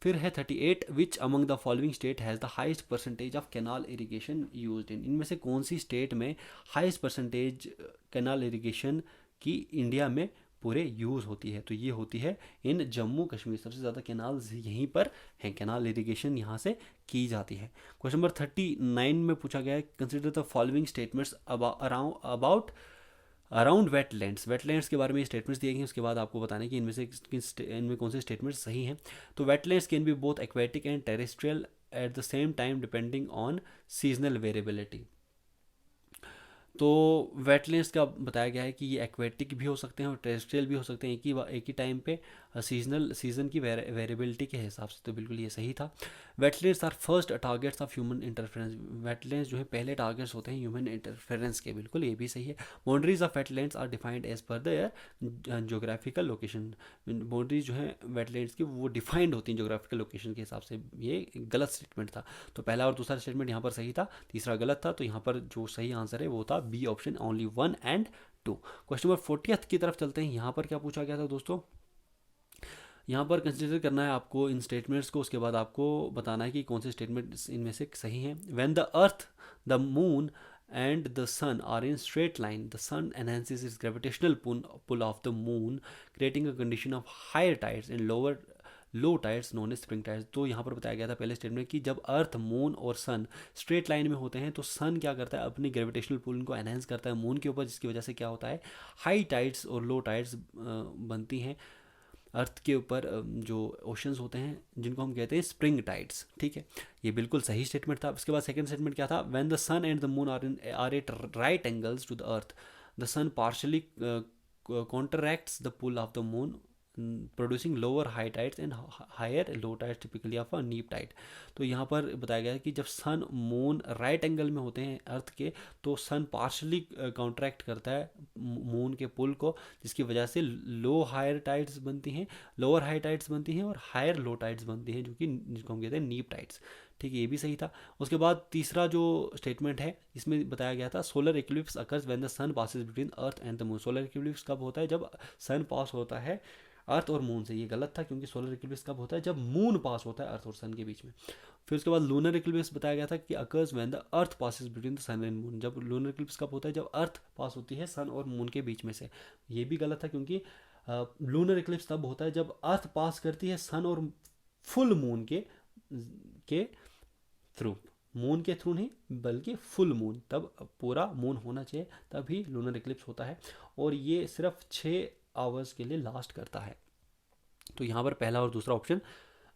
फिर है 38, which among the following state has the highest percentage of canal irrigation used in. इनमें से कौन सी स्टेट में हाइस्ट परसेंटेज कैनाल इरीगेशन की इंडिया में पूरे यूज़ होती है? तो ये होती है इन जम्मू कश्मीर। सबसे ज़्यादा कैनाल्स यहीं पर हैं, कैनाल इरीगेशन यहाँ से की जाती है। क्वेश्चन नंबर 39 में पूछा गया है, consider the following statements about around wetlands. Wetlands के बारे में स्टेटमेंट्स दिए गए हैं, उसके बाद आपको बताना है कि इनमें कौन से स्टेटमेंट्स सही हैं। तो wetlands can be both aquatic and terrestrial at the same time depending on seasonal variability. तो वेटलैंड्स का बताया गया है कि ये एक्वेटिक भी हो सकते हैं और टेरेस्ट्रियल भी हो सकते हैं एक ही टाइम पे सीजन की वेरिएबिलिटी के हिसाब से। तो बिल्कुल ये सही था। Wetlands are first targets of human interference. Wetlands जो है पहले टारगेट्स होते हैं ह्यूमन इंटरफेरेंस के, बिल्कुल ये भी सही है। Boundaries of wetlands are defined as per the geographical location. Boundaries जो है वेटलैंड्स की वो डिफाइंड होती हैं जोग्राफिकल लोकेशन के हिसाब से, ये गलत स्टेटमेंट था। तो पहला और दूसरा स्टेटमेंट यहाँ पर सही था, तीसरा गलत था। तो यहाँ पर जो सही आंसर है वो था B option, only 1 and 2। Question number 40 की तरफ चलते हैं। यहाँ पर क्या पूछा गया था दोस्तों? यहाँ पर कंसिडर करना है आपको इन स्टेटमेंट्स को, उसके बाद आपको बताना है कि कौन से स्टेटमेंट्स इनमें से सही हैं। When the earth, the moon and the sun are in straight line, the sun enhances its gravitational pull of the moon, creating a condition of higher tides and low tides known as spring tides. तो यहाँ पर बताया गया था पहले statement कि जब अर्थ, moon और सन स्ट्रेट लाइन में होते हैं तो सन क्या करता है, अपनी ग्रेविटेशनल पुल को एनहेंस करता है मून के ऊपर, जिसकी वजह से क्या होता है, हाई टाइड्स और लो टाइड्स बनती हैं अर्थ के ऊपर, जो ओशंस होते हैं जिनको हम कहते हैं स्प्रिंग टाइड्स। ठीक है, ये बिल्कुल सही स्टेटमेंट था। उसके बाद सेकंड स्टेटमेंट क्या था? When the sun and the moon are at right angles to the earth, the sun partially counteracts the pull of the moon, producing lower high tides and higher low tides typically of a neap tide. तो यहाँ पर बताया गया है कि जब sun moon right angle में होते हैं अर्थ के, तो सन पार्शली काउंट्रैक्ट करता है मून के पुल को, जिसकी वजह से लो हायर टाइड्स बनती हैं, लोअर हाई टाइड्स बनती हैं और हायर लो टाइड्स बनती हैं, जिसको हम कहते हैं नीप टाइड्स। ठीक है, ये भी सही था। उसके बाद तीसरा जो स्टेटमेंट है इसमें बताया गया था, solar eclipse occurs when the sun passes between earth and the moon. Solar eclipse कब होता है? जब सन पास होता है अर्थ और मून से। ये गलत था, क्योंकि सोलर इक्लिप्स कब होता है? जब मून पास होता है अर्थ और सन के बीच में। फिर उसके बाद लूनर इक्लिप्स बताया गया था कि occurs when the earth passes between the sun and moon. जब लूनर इक्लिप्स कब होता है? जब अर्थ पास होती है सन और मून के बीच में से। ये भी गलत था, क्योंकि लूनर इक्लिप्स तब होता है जब अर्थ पास करती है सन और फुल मून के थ्रू, मून के थ्रू नहीं बल्कि फुल मून, तब पूरा मून होना चाहिए, तभी लूनर इक्लिप्स होता है। और ये सिर्फ 6 आवर्स के लिए लास्ट करता है। तो यहाँ पर पहला और दूसरा ऑप्शन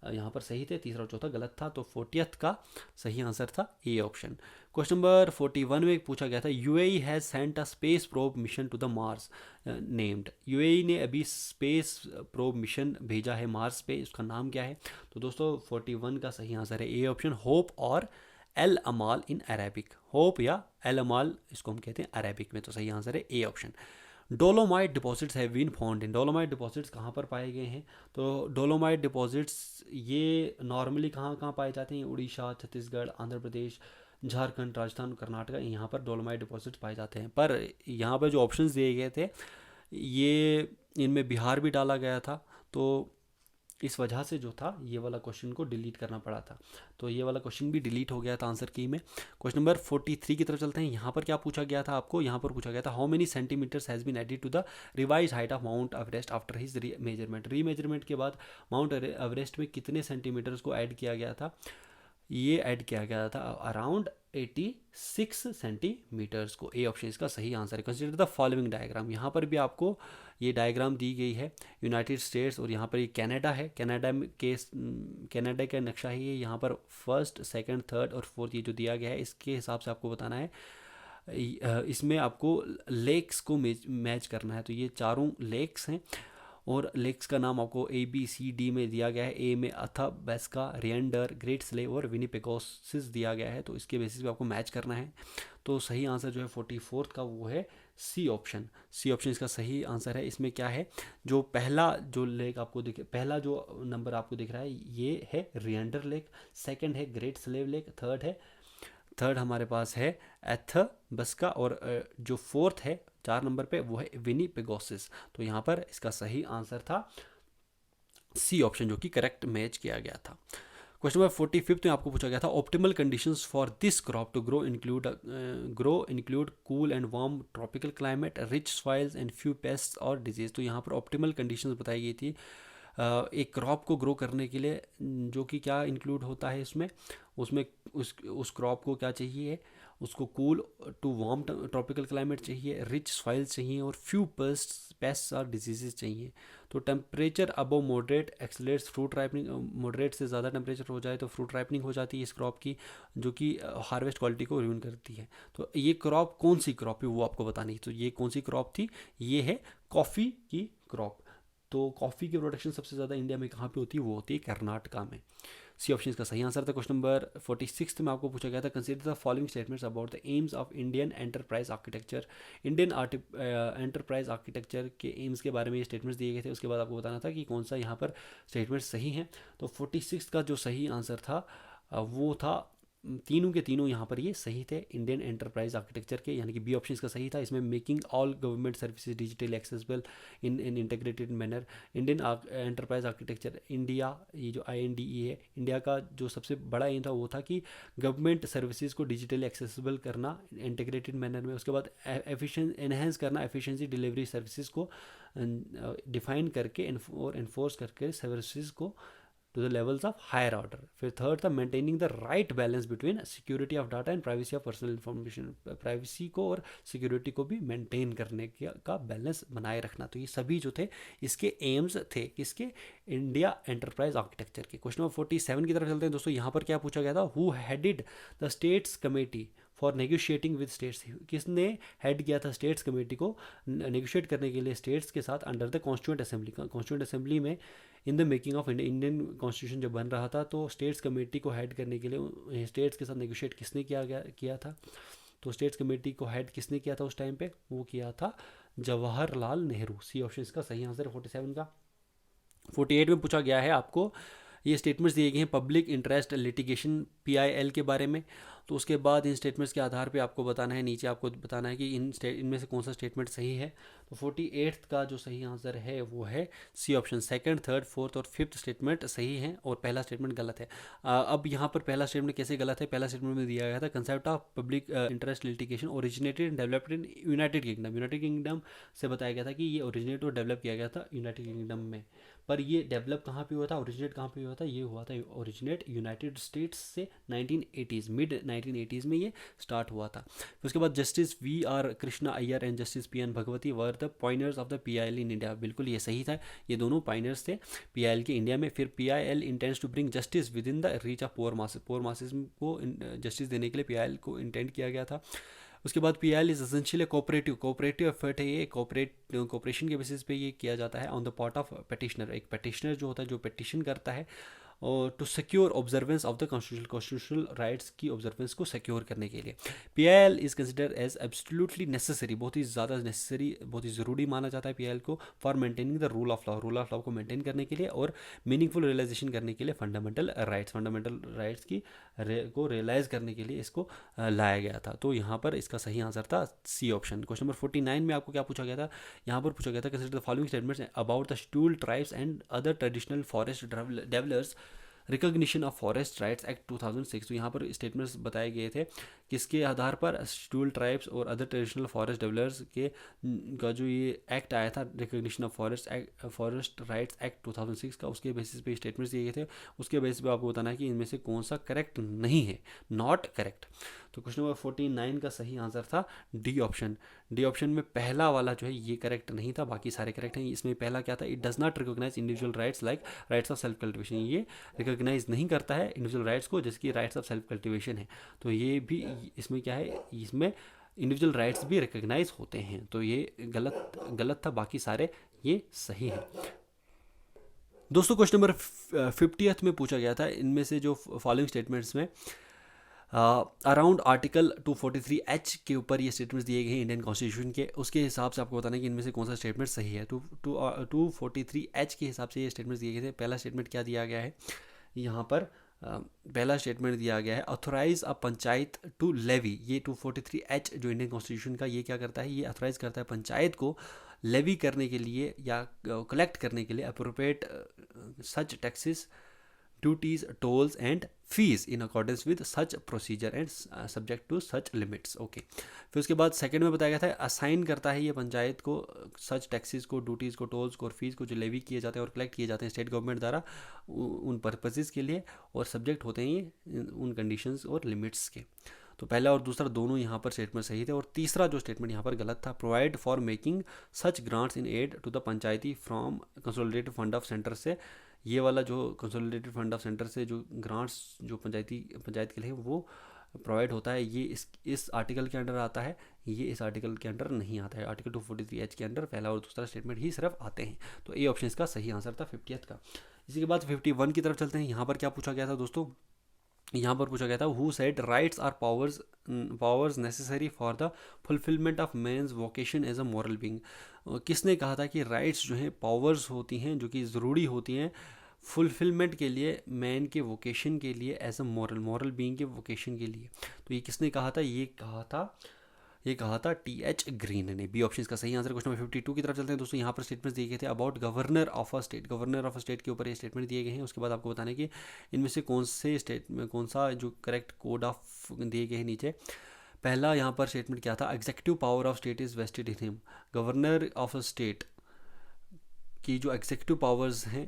यहाँ पर सही थे, तीसरा और चौथा गलत था। तो 40th का सही आंसर था ए ऑप्शन। क्वेश्चन नंबर 41 में पूछा गया था, UAE has sent a space probe mission to the Mars named. UAE ने अभी स्पेस प्रोब मिशन भेजा है मार्स पे, उसका नाम क्या है? तो दोस्तों 41 का सही आंसर है ए ऑप्शन, होप और एल अमाल इन अरेबिक। होप या एल अमाल इसको हम कहते हैं अरेबिक में। तो सही आंसर है A option. Dolomite deposits have been found in. Dolomite deposits कहाँ पर पाए गए हैं? तो डोलोमाइट डिपॉजिट्स ये नॉर्मली कहाँ कहाँ पाए जाते हैं? उड़ीसा, छत्तीसगढ़, आंध्र प्रदेश, झारखंड, राजस्थान, कर्नाटका, यहाँ पर डोलोमाइट डिपॉजिट्स पाए जाते हैं। पर यहाँ पर जो ऑप्शंस दिए गए थे ये इनमें बिहार भी डाला गया था, तो इस वजह से जो था ये वाला क्वेश्चन को डिलीट करना पड़ा था। तो ये वाला क्वेश्चन भी डिलीट हो गया था आंसर की में। क्वेश्चन नंबर 43 की तरफ चलते हैं। यहाँ पर क्या पूछा गया था आपको? यहाँ पर पूछा गया था, how many centimetres has been added to the revise height of mount Everest after his remeasurement. Remeasurement के बाद माउंट एवरेस्ट में कितने सेंटीमीटर्स को ऐड किया गया था? ये ऐड किया गया था अराउंड 86 सेंटीमीटर्स को। ए ऑप्शन इसका सही आंसर है। Consider the following diagram. यहाँ पर भी आपको ये डायग्राम दी गई है, यूनाइटेड स्टेट्स और यहाँ पर ये कनाडा है। कनाडा का नक्शा है ये। यहाँ पर फर्स्ट, सेकंड, थर्ड और फोर्थ ये जो दिया गया है इसके हिसाब से आपको बताना है इसमें आपको लेक्स को मैच करना है। तो ये चारों लेक्स हैं और लेक्स का नाम आपको ABCD में दिया गया है। ए में अथाबस्का, रियंडर, ग्रेट स्लेव और विनिपेगोसिस दिया गया है। तो इसके बेसिस पे आपको मैच करना है। तो सही आंसर जो है 44 का वो है सी ऑप्शन। सी ऑप्शन इसका सही आंसर है। इसमें क्या है, जो पहला जो लेक आपको दिखे, पहला जो नंबर आपको दिख रहा है ये है रियंडर लेक, सेकंड है ग्रेट स्लेव लेक, थर्ड हमारे पास है एथबस्का और जो फोर्थ है 4 नंबर पे वो है विनिपेगोसिस। तो यहाँ पर इसका सही आंसर था सी ऑप्शन, जो कि करेक्ट मैच किया गया था। क्वेश्चन नंबर 45 में आपको पूछा गया था optimal conditions for this crop to grow include cool and warm tropical climate, rich soils and few pests और डिजीज। तो यहाँ पर ऑप्टिमल कंडीशंस बताई गई थी एक क्रॉप को ग्रो करने के लिए, जो कि क्या इंक्लूड होता है इसमें, उसमें उस क्रॉप को क्या चाहिए, उसको cool to warm tropical climate चाहिए, रिच सॉइल चाहिए और फ्यू पेस्ट्स और डिजीजेज चाहिए। तो temperature above moderate accelerates fruit ripening, moderate से ज़्यादा टेम्परेचर हो जाए तो फ्रूट राइपनिंग हो जाती है इस क्रॉप की, जो कि हार्वेस्ट क्वालिटी को रूइन करती है। तो ये क्रॉप कौन सी क्रॉप है वो आपको बतानी है। तो ये कौन सी क्रॉप थी, ये है कॉफ़ी की क्रॉप। तो कॉफ़ी की प्रोडक्शन सबसे ज़्यादा इंडिया में कहाँ पे होती है, वो होती है कर्नाटका में। सी ऑप्शन इसका सही आंसर था। क्वेश्चन नंबर 46 में आपको पूछा गया था consider the following statements about the AIIMS of Indian enterprise architecture. Indian enterprise architecture के एम्स के बारे में ये स्टेटमेंट्स दिए गए थे। उसके बाद आपको बताना था कि कौन सा यहाँ पर स्टेटमेंट सही है। तो 46 का जो सही आंसर था वो था, तीनों के तीनों यहाँ पर ये सही थे इंडियन एंटरप्राइज आर्किटेक्चर के, यानी कि बी ऑप्शन इसका सही था। इसमें making all government services digitally accessible in integrated manner. Indian enterprise architecture India, ये जो INDE है, इंडिया का जो सबसे बड़ा एम था वो था कि गवर्नमेंट सर्विसेज को डिजिटली एक्सेसिबल करना इंटीग्रेटेड मैनर में। उसके बाद एनहेंस करना एफिशिएंसी डिलीवरी सर्विसेज को डिफाइन करके और इन्फोर्स करके सर्विसेज को to the levels of higher order. फिर थर्ड था maintaining the right balance between security of data and privacy of personal information. Privacy को और सिक्योरिटी को भी मेंटेन करने का बैलेंस बनाए रखना। तो ये सभी जो थे इसके एम्स थे किसके, इंडिया एंटरप्राइज आर्किटेक्चर के। क्वेश्चन नंबर 47 की तरफ चलते हैं दोस्तों। यहाँ पर क्या पूछा गया था, who headed the states committee for negotiating with states. किसने हेड किया था स्टेट्स कमेटी को नेगोशिएट करने के लिए स्टेट्स के साथ under the constituent assembly. Constituent assembly में in the making of Indian constitution जब बन रहा था, तो स्टेट्स कमेटी को हेड करने के लिए स्टेट्स के साथ नेगोशिएट किसने किया था। तो स्टेट्स कमेटी को हेड किसने किया था उस टाइम पे, वो किया था जवाहरलाल नेहरू। सी ऑप्शन इसका सही आंसर है 47 का। 48 में पूछा गया है आपको, ये स्टेटमेंट्स दिए गए हैं पब्लिक इंटरेस्ट लिटिगेशन PIL के बारे में। तो उसके बाद इन स्टेटमेंट्स के आधार पे आपको बताना है, नीचे आपको बताना है कि इनमें से कौन सा स्टेटमेंट सही है। तो 48 का जो सही आंसर है वो है C option. Second, third, fourth और फिफ्थ स्टेटमेंट सही है और पहला स्टेटमेंट गलत है। अब यहाँ पर पहला स्टेटमेंट कैसे गलत है, पहला स्टेटमेंट में दिया गया था concept of public interest litigation originated and developed in United kingdom. United kingdom से बताया गया था कि ये ओरिजिनेट और डेवलप किया गया था यूनाइटेड किंगडम में। पर ये डेवलप कहाँ पे हुआ था, ओरिजिनेट कहाँ पे हुआ था, ये हुआ था ओरिजिनेट यूनाइटेड स्टेट्स से 1980s, मिड 1980s में ये स्टार्ट हुआ था। फिर उसके बाद justice VR Krishna Iyer and justice PN Bhagwati were the pioneers of the PIL in India. बिल्कुल ये सही था, ये दोनों पायनियर्स थे PIL के इंडिया में। फिर PIL intends to bring justice within the reach of poor masses को जस्टिस देने के लिए PIL को इंटेंड किया गया था। उसके बाद PIL is essentially cooperative effort है। ये कोऑपरेशन के बेसिस पे ये किया जाता है on the part of petitioner. एक पेटिशनर जो होता है जो पेटिशन करता है और to secure observance of the constitutional rights की ऑब्जर्वेंस को सिक्योर करने के लिए। PIL is consider as absolutely necessary, बहुत ही ज़्यादा नेसेसरी, बहुत ही ज़रूरी माना जाता है PIL को for maintaining the rule of law को मेंटेन करने के लिए और मीनिंगफुल रियलाइजेशन करने के लिए फंडामेंटल राइट्स की को रियलाइज करने के लिए इसको लाया गया था। तो यहाँ पर इसका सही आंसर था सी ऑप्शन। क्वेश्चन नंबर 49 में आपको क्या पूछा गया था, यहाँ पर पूछा गया था consider the following statements about the scheduled tribes and other traditional forest developers recognition of forest rights act 2006। तो यहाँ पर स्टेटमेंट्स बताए गए थे किसके आधार पर, शेड्यूल ट्राइब्स और अदर ट्रेडिशनल फॉरेस्ट डेवलपर्स के का जो ये एक्ट आया था recognition of forest rights act 2006 का, उसके बेसिस पे स्टेटमेंट्स दिए गए थे। उसके बेसिस पे आपको बताना है कि इनमें से कौन सा करेक्ट नहीं है, नॉट करेक्ट। तो क्वेश्चन नंबर 49 का सही आंसर था डी ऑप्शन। डी ऑप्शन में पहला वाला जो है ये करेक्ट नहीं था, बाकी सारे करेक्ट हैं। इसमें पहला क्या था, it does not recognise individual rights like rights of self cultivation. ये रिकॉग्नाइज नहीं करता है इंडिविजुअल राइट्स को, जिसकी राइट्स ऑफ सेल्फ कल्टिवेशन है। तो ये भी इसमें क्या है, इसमें इंडिविजुअल राइट्स भी रिकग्नाइज होते हैं। तो ये गलत था, बाकी सारे ये सही हैं। दोस्तों क्वेश्चन नंबर 50th में पूछा गया था, इनमें से जो फॉलोइंग स्टेटमेंट्स में अराउंड आर्टिकल 243H के ऊपर ये स्टेटमेंट्स दिए गए हैं इंडियन कॉन्स्टिट्यूशन के, उसके हिसाब से आपको बताना है कि इनमें से कौन सा स्टेटमेंट सही है। 243H के हिसाब से ये स्टेटमेंट्स दिए गए थे। पहला स्टेटमेंट क्या दिया गया है यहाँ पर, पहला स्टेटमेंट दिया गया है authorise a panchayat to levy. ये 243H जो इंडियन कॉन्स्टिट्यूशन का, ये क्या करता है, ये ऑथोराइज करता है पंचायत को लेवी करने के लिए या कलेक्ट करने के लिए appropriate such taxes, duties, tolls and fees in accordance with such procedure and subject to such limits. Okay, फिर उसके बाद सेकंड में बताया गया था असाइन करता है ये पंचायत को सच टैक्सेस को, ड्यूटीज़ को, टोल्स को और फीस को जो लेवी किए जाते हैं और कलेक्ट किए जाते हैं स्टेट गवर्नमेंट द्वारा उन पर्पसेस के लिए, और सब्जेक्ट होते हैं ये उन कंडीशंस और लिमिट्स के। तो पहला और दूसरा दोनों यहाँ पर स्टेटमेंट सही थे। और तीसरा जो स्टेटमेंट यहाँ पर गलत था, provide for making such grants in aid to the panchayati from consolidated fund of centre से। ये वाला जो कंसोलिडेटेड फंड ऑफ सेंटर से जो ग्रांट्स जो पंचायत के लिए वो प्रोवाइड होता है, ये इस आर्टिकल के अंडर आता है, ये इस आर्टिकल के अंडर नहीं आता है। आर्टिकल 243H के अंडर पहला और दूसरा स्टेटमेंट ही सिर्फ आते हैं। तो ए ऑप्शन इसका सही आंसर था 50th का। इसी के बाद 51 की तरफ चलते हैं। यहाँ पर क्या पूछा गया था दोस्तों, यहाँ पर पूछा गया था who said rights are powers necessary for the fulfilment of man's vocation as a moral being. किसने कहा था कि राइट्स जो हैं पावर्स होती हैं जो कि ज़रूरी होती हैं फुलफिलमेंट के लिए, मैन के वोकेशन के लिए, एज अ मॉरल बीइंग के वोकेशन के लिए। तो ये किसने कहा था, ये कहा था TH ग्रीन ने। बी ऑप्शन इसका सही आंसर। क्वेश्चन नंबर 52 की तरफ चलते हैं दोस्तों। यहाँ पर स्टेटमेंट्स दिए गए थे about governor of a state के ऊपर ये स्टेटमेंट दिए गए हैं। उसके बाद आपको बताना है कि इनमें से कौन सा जो करेक्ट कोड ऑफ दिए गए हैं नीचे। पहला यहाँ पर स्टेटमेंट क्या था, executive power of state is vested in him. Governor of a state की जो एग्जीक्यूटिव पावर्स हैं,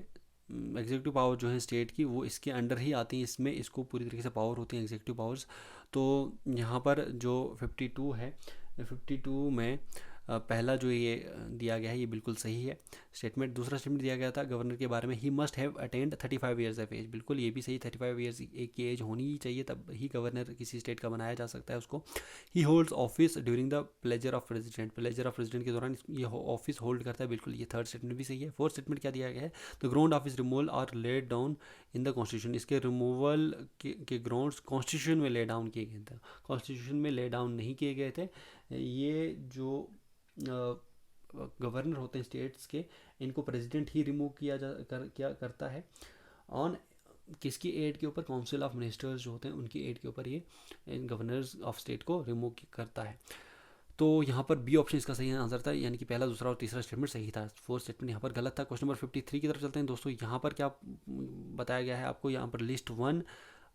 एग्जीक्यूटिव पावर जो है स्टेट की, वो इसके अंडर ही आती हैं, इसमें इसको पूरी तरीके से पावर होती हैं एग्जीक्यूटिव पावर्स। तो यहाँ पर जो 52 है, 52 में पहला जो ये दिया गया है ये बिल्कुल सही है स्टेटमेंट। दूसरा स्टेटमेंट दिया गया था गवर्नर के बारे में, he must have attend 35 years of age. बिल्कुल ये भी सही, 35 ईयर्स की एज होनी ही चाहिए, तब ही गवर्नर किसी स्टेट का बनाया जा सकता है उसको। ही holds office during the pleasure of president. Pleasure of president के दौरान ये ऑफिस होल्ड करता है, बिल्कुल ये थर्ड स्टेटमेंट भी सही है। फोर्थ स्टेटमेंट क्या दिया गया है, the ground of his removal are laid down in the constitution. इसके रिमूवल के ग्राउंड्स कॉन्स्टिट्यूशन में ले डाउन किए गए थे, कॉन्स्टिट्यूशन में ले डाउन नहीं किए गए थे। ये जो गवर्नर होते हैं स्टेट्स के, इनको प्रेसिडेंट ही रिमूव क्या करता है ऑन किसकी एड के ऊपर, काउंसिल ऑफ मिनिस्टर्स जो होते हैं उनकी एड के ऊपर ये गवर्नर्स ऑफ स्टेट को रिमूव करता है। तो यहाँ पर बी ऑप्शन इसका सही आंसर था, यानी कि पहला, दूसरा और तीसरा स्टेटमेंट सही था। फोर्थ स्टेटमेंट यहाँ पर गलत था। क्वेश्चन नंबर 53 की तरफ चलते हैं दोस्तों। यहाँ पर क्या बताया गया है आपको, यहाँ पर लिस्ट 1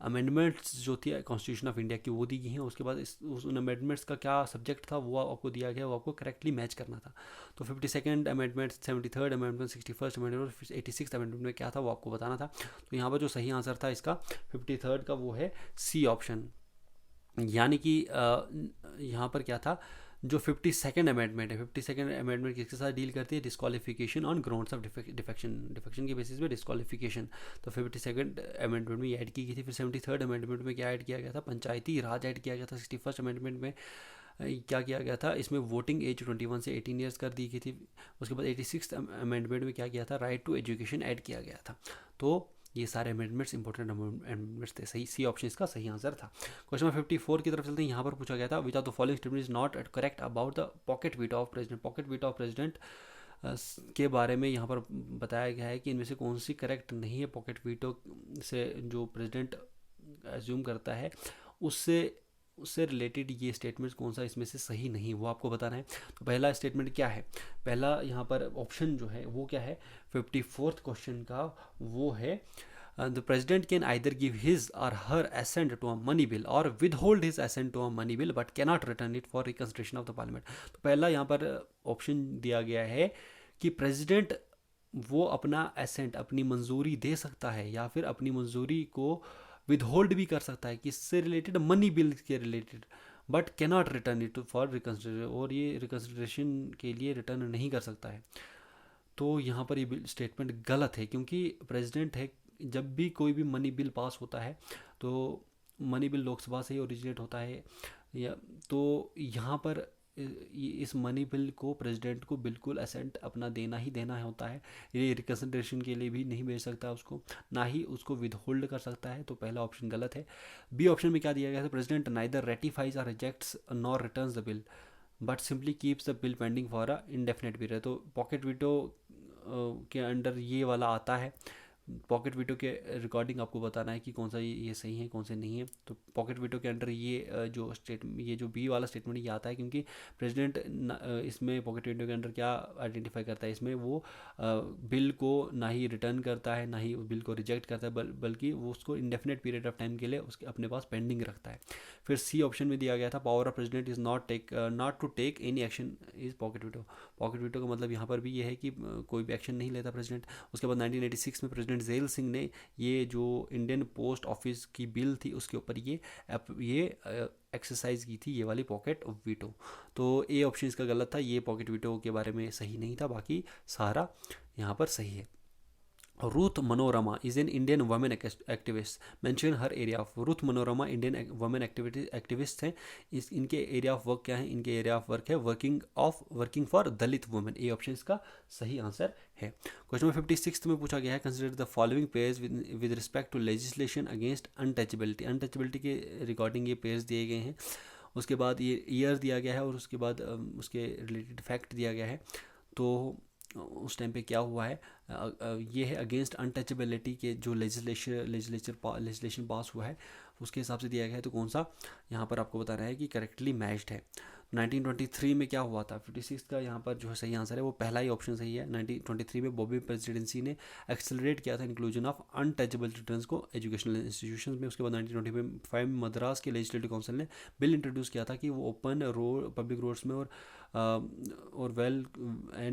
अमेंडमेंट्स जो थी कॉन्स्टिट्यूशन ऑफ इंडिया की वो दी गई हैं। उसके बाद उन अमेंडमेंट्स का क्या सब्जेक्ट था वो आपको दिया गया, वो आपको करेक्टली मैच करना था। तो 52nd amendment, 73rd amendment, 61st amendment, 86th amendment में क्या था वो आपको बताना था। तो यहाँ पर जो सही आंसर था इसका 53rd का वो है सी ऑप्शन। यानी कि यहाँ पर क्या था, जो 52nd अमेंडमेंट है, 52nd अमेंडमेंट किसके साथ डील करती है, disqualification on grounds of defection के बेसिस पे डिस्क्वालिफिकेशन। तो 52nd अमेंडमेंट में ये ऐड की गई थी। फिर 73rd अमेंडमेंट में क्या ऐड किया गया था, पंचायती राज ऐड किया गया था। 61st अमेंडमेंट में क्या किया गया था, इसमें वोटिंग एज 21 से 18 ईयर्स कर दी गई थी। उसके बाद 86th अमेंडमेंट में क्या किया था, राइट टू एजुकेशन ऐड किया गया था। तो ये सारे अमेंडमेंट्स इंपॉर्टेंट अमेंडमेंट्स थे। सही, सी ऑप्शन इसका सही आंसर था। क्वेश्चन नंबर 54 की तरफ चलते हैं। यहाँ पर पूछा गया था which of the following statement is not correct about the pocket veto of president. Pocket veto of president के बारे में यहाँ पर बताया गया है कि इनमें से कौन सी करेक्ट नहीं है। पॉकेट वीटो से जो प्रेसिडेंट एज्यूम करता है उससे रिलेटेड ये स्टेटमेंट्स कौन सा इसमें से सही नहीं, वो आपको बताना है। तो पहला स्टेटमेंट क्या है, पहला यहाँ पर ऑप्शन जो है वो क्या है 54th क्वेश्चन का, वो है the president can either give his or her assent to a money bill or withhold his assent to a money bill but cannot return it for reconsideration of the parliament। तो पहला यहाँ पर option दिया गया है कि president वो अपना एसेंट, अपनी मंजूरी दे सकता है या फिर अपनी मंजूरी को विदहोल्ड भी कर सकता है किससे रिलेटेड, मनी बिल के related, but cannot return it for reconsideration, और ये रिकन्सिडरेशन के लिए रिटर्न नहीं कर सकता है। तो यहाँ पर ये स्टेटमेंट गलत है, क्योंकि प्रेसिडेंट है, जब भी कोई भी मनी बिल पास होता है तो मनी बिल लोकसभा से ही ओरिजिनेट होता है, या तो यहाँ पर इस मनी बिल को प्रेसिडेंट को बिल्कुल असेंट अपना देना ही देना होता है। ये रिकन्सिडरेशन के लिए भी नहीं भेज सकता उसको, ना ही उसको विद होल्ड कर सकता है। तो पहला ऑप्शन गलत है। बी ऑप्शन में क्या दिया गया था, प्रेसिडेंट नाइदर रेटिफाइज और rejects nor returns the bill but simply keeps the bill pending for a indefinite period. तो पॉकेट वीटो के अंडर ये वाला आता है। पॉकेट वीटो के रिकॉर्डिंग आपको बताना है कि कौन सा ये सही है कौन से नहीं है। तो पॉकेट वीटो के अंडर ये जो बी वाला स्टेटमेंट ये आता है, क्योंकि प्रेसिडेंट इसमें पॉकेट वीटो के अंडर क्या आइडेंटिफाई करता है, इसमें वो बिल को ना ही रिटर्न करता है ना ही बिल को रिजेक्ट करता है, बल्कि वो उसको इंडेफिनेट पीरियड ऑफ टाइम के लिए उसके अपने पास पेंडिंग रखता है। फिर सी ऑप्शन में दिया गया था, power of president is not to take any action is pocket veto. Pocket veto का मतलब यहाँ पर भी ये है कि कोई भी एक्शन नहीं लेता प्रेसिडेंट। उसके बाद 1986 में प्रेसिडेंट जेल सिंह ने ये जो इंडियन पोस्ट ऑफिस की बिल थी उसके ऊपर ये एक्सरसाइज की थी, ये वाली पॉकेट वीटो। तो ए ऑप्शन इसका गलत था, ये पॉकेट वीटो के बारे में सही नहीं था, बाकी सारा यहाँ पर सही है। Ruth Manorama is an Indian women activist, mention her area of. Ruth Manorama Indian women activist हैं। इनके एरिया ऑफ वर्क क्या है, इनके एरिया ऑफ वर्क है working for Dalit women. A option इसका सही आंसर है। क्वेश्चन नंबर 56 में पूछा गया है, consider the following pairs with respect to legislation against untouchability. Untouchability के रिकॉर्डिंग ये पेयर्स दिए गए हैं। उसके बाद ये ईयर दिया गया है और उसके बाद उसके रिलेटेड फैक्ट दिया गया है। तो उस टाइम पे क्या हुआ है, ये है अगेंस्ट अनटचेबिलिटी के जो लेजिस्लेशन पास हुआ है उसके हिसाब से दिया गया है। तो कौन सा यहाँ पर आपको बताना है कि करेक्टली मैच्ड है। 1923 में क्या हुआ था, 56 का यहाँ पर जो सही आंसर है वो पहला ही ऑप्शन सही है। 1923 में बॉबी प्रेसिडेंसी ने एक्सेलरेट किया था इंक्लूजन ऑफ अनटचेबल चिल्ड्रंस को एजुकेशनल इंस्टीट्यूशन में। उसके बाद 1925 में मद्रास के लेजिस्लेटिव काउंसिल ने बिल इंट्रोड्यूस किया था कि वो ओपन रोड पब्लिक रोड्स में और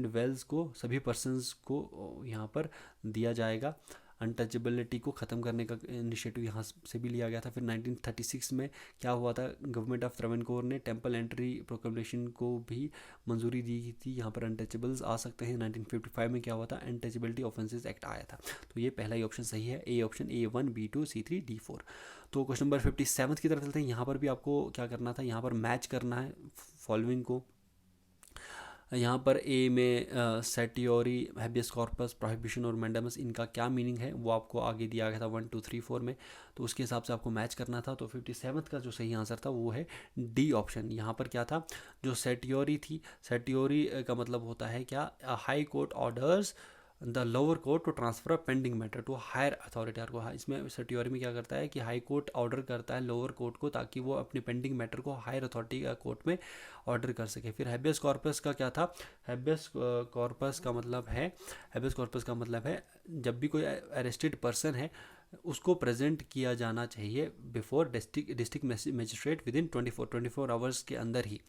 वेल्स को सभी पर्सनस को यहाँ पर दिया जाएगा। अनटचेबिलिटी को ख़त्म करने का इनिशिएटिव यहाँ से भी लिया गया था। फिर 1936 में क्या हुआ था, गवर्नमेंट ऑफ त्रावणकोर ने टेम्पल एंट्री प्रोक्लेमेशन को भी मंजूरी दी थी, यहाँ पर अनटचेबल्स आ सकते हैं। 1955 में क्या हुआ था, अनटचेबिलिटी ऑफेंसेस एक्ट आया था। तो ये पहला ही ऑप्शन सही है, A option A1 B2 C3 D4। तो क्वेश्चन नंबर 57 की तरफ चलते हैं। यहाँ पर भी आपको क्या करना था, यहाँ पर मैच करना है फॉलोइंग को। यहाँ पर ए में सेटियोरी, हैबियस कॉर्पस, प्रोहिबिशन और मैंडेमस, इनका क्या मीनिंग है वो आपको आगे दिया गया था 1 2 3 4 में। तो उसके हिसाब से आपको मैच करना था। तो 57 का जो सही आंसर था वो है डी ऑप्शन। यहाँ पर क्या था, जो सेटियोरी थी, सेटियोरी का मतलब होता है क्या, high court orders the lower court to transfer a pending matter to higher authority को। इसमें सेटियोरी में क्या करता है कि हाई कोर्ट ऑर्डर करता है लोअर कोर्ट को ताकि वो अपने पेंडिंग मैटर को हायर अथॉरिटी कोर्ट में ऑर्डर कर सके। फिर हैबियस कॉर्पस का क्या था, हैबियस कॉर्पस का मतलब है जब भी कोई अरेस्टेड पर्सन है उसको प्रेजेंट किया जाना चाहिए before district magistrate with in 24 hours के अंदर ही।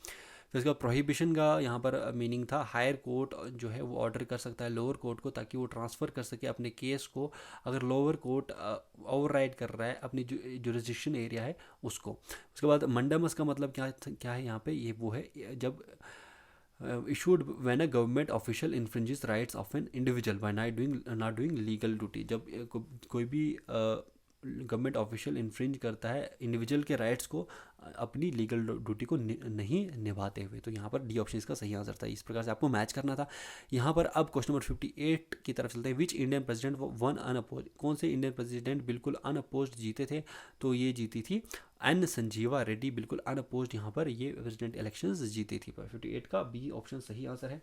फिर उसका प्रोहिबिशन का यहाँ पर मीनिंग था, हायर कोर्ट जो है वो ऑर्डर कर सकता है लोअर कोर्ट को ताकि वो ट्रांसफ़र कर सके अपने केस को, अगर लोअर कोर्ट ओवरराइड कर रहा है अपनी जो जुरिस्डिक्शन एरिया है उसको। उसके बाद मंडमस का मतलब क्या है यहाँ पे, ये वो है जब issued when a government official infringes rights of an individual by not doing legal duty। जब कोई भी गवर्नमेंट ऑफिशियल इन्फ्रिंज करता है इंडिविजुअल के राइट्स को अपनी लीगल ड्यूटी को नहीं निभाते हुए। तो यहाँ पर डी ऑप्शन इसका सही आंसर था। इस प्रकार से आपको मैच करना था यहाँ पर। अब क्वेश्चन नंबर 58 की तरफ चलते हैं। Which Indian president one unopposed, कौन से इंडियन प्रेसिडेंट बिल्कुल अनअपोज जीते थे, तो ये जीती थी एन संजीवा रेड्डी, बिल्कुल अनअपोज यहाँ पर ये प्रेसिडेंट इलेक्शंस जीती थी। 58 का बी ऑप्शन सही आंसर है।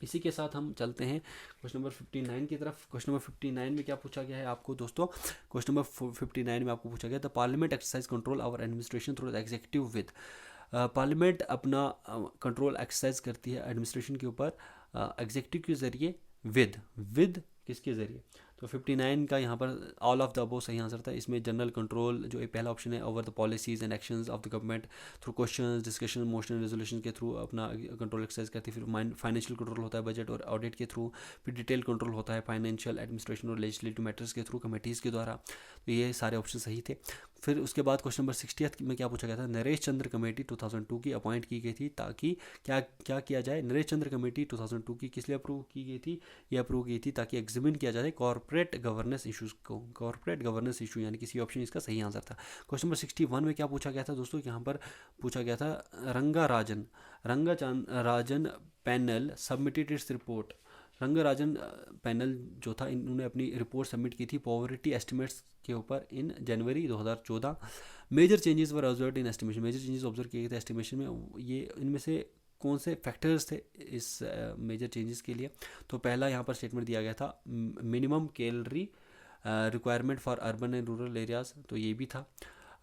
इसी के साथ हम चलते हैं क्वेश्चन नंबर 59 की तरफ। क्वेश्चन नंबर 59 में क्या पूछा गया है आपको दोस्तों, क्वेश्चन नंबर 59 में आपको पूछा गया the parliament exercise control over administration through the executive with. Parliament अपना कंट्रोल एक्सरसाइज करती है एडमिनिस्ट्रेशन के ऊपर एग्जीक्यूटिव के ज़रिए, विद किसके ज़रिए। तो 59 का यहाँ पर ऑल ऑफ द अबव सही आंसर था। इसमें जनरल कंट्रोल जो एक पहला ऑप्शन है over the policies and actions of the government through questions, discussion, motion, resolution के थ्रू अपना कंट्रोल एक्सरसाइज करती है। फिर फाइनेंशियल कंट्रोल होता है बजट और ऑडिट के थ्रू। फिर डिटेल कंट्रोल होता है फाइनेंशियल, एडमिनिस्ट्रेशन और लेजिस्लेटिव मैटर्स के थ्रू कमेटीज़ के द्वारा। तो ये सारे ऑप्शन सही थे। फिर उसके बाद क्वेश्चन नंबर 60 में क्या पूछा गया था, नरेश चंद्र कमेटी 2002 की अपॉइंट की गई थी ताकि क्या किया जाए। नरेश चंद्र कमेटी 2002 की किस लिए अप्रूव की गई थी, ये अप्रूव की थी ताकि एग्जामिन किया जाए कॉर्पोरेट गवर्नेंस इशूज़ को, कॉर्पोरेट गवर्नेंस इशू यानी कि सी ऑप्शन इसका सही आंसर था। क्वेश्चन नंबर 61 में क्या पूछा गया था दोस्तों, यहाँ पर पूछा गया था Rangarajan panel submitted its report. Rangarajan panel जो था, इन्होंने अपनी रिपोर्ट सबमिट की थी पॉवर्टी एस्टिमेट्स के ऊपर in January 2014। Major changes were observe in estimation, major changes observe किए गए थे एस्टिमेशन में। ये इनमें से कौन से फैक्टर्स थे इस मेजर चेंजेस के लिए? तो पहला यहाँ पर स्टेटमेंट दिया गया था minimum calorie requirement for urban and rural areas, तो ये भी था।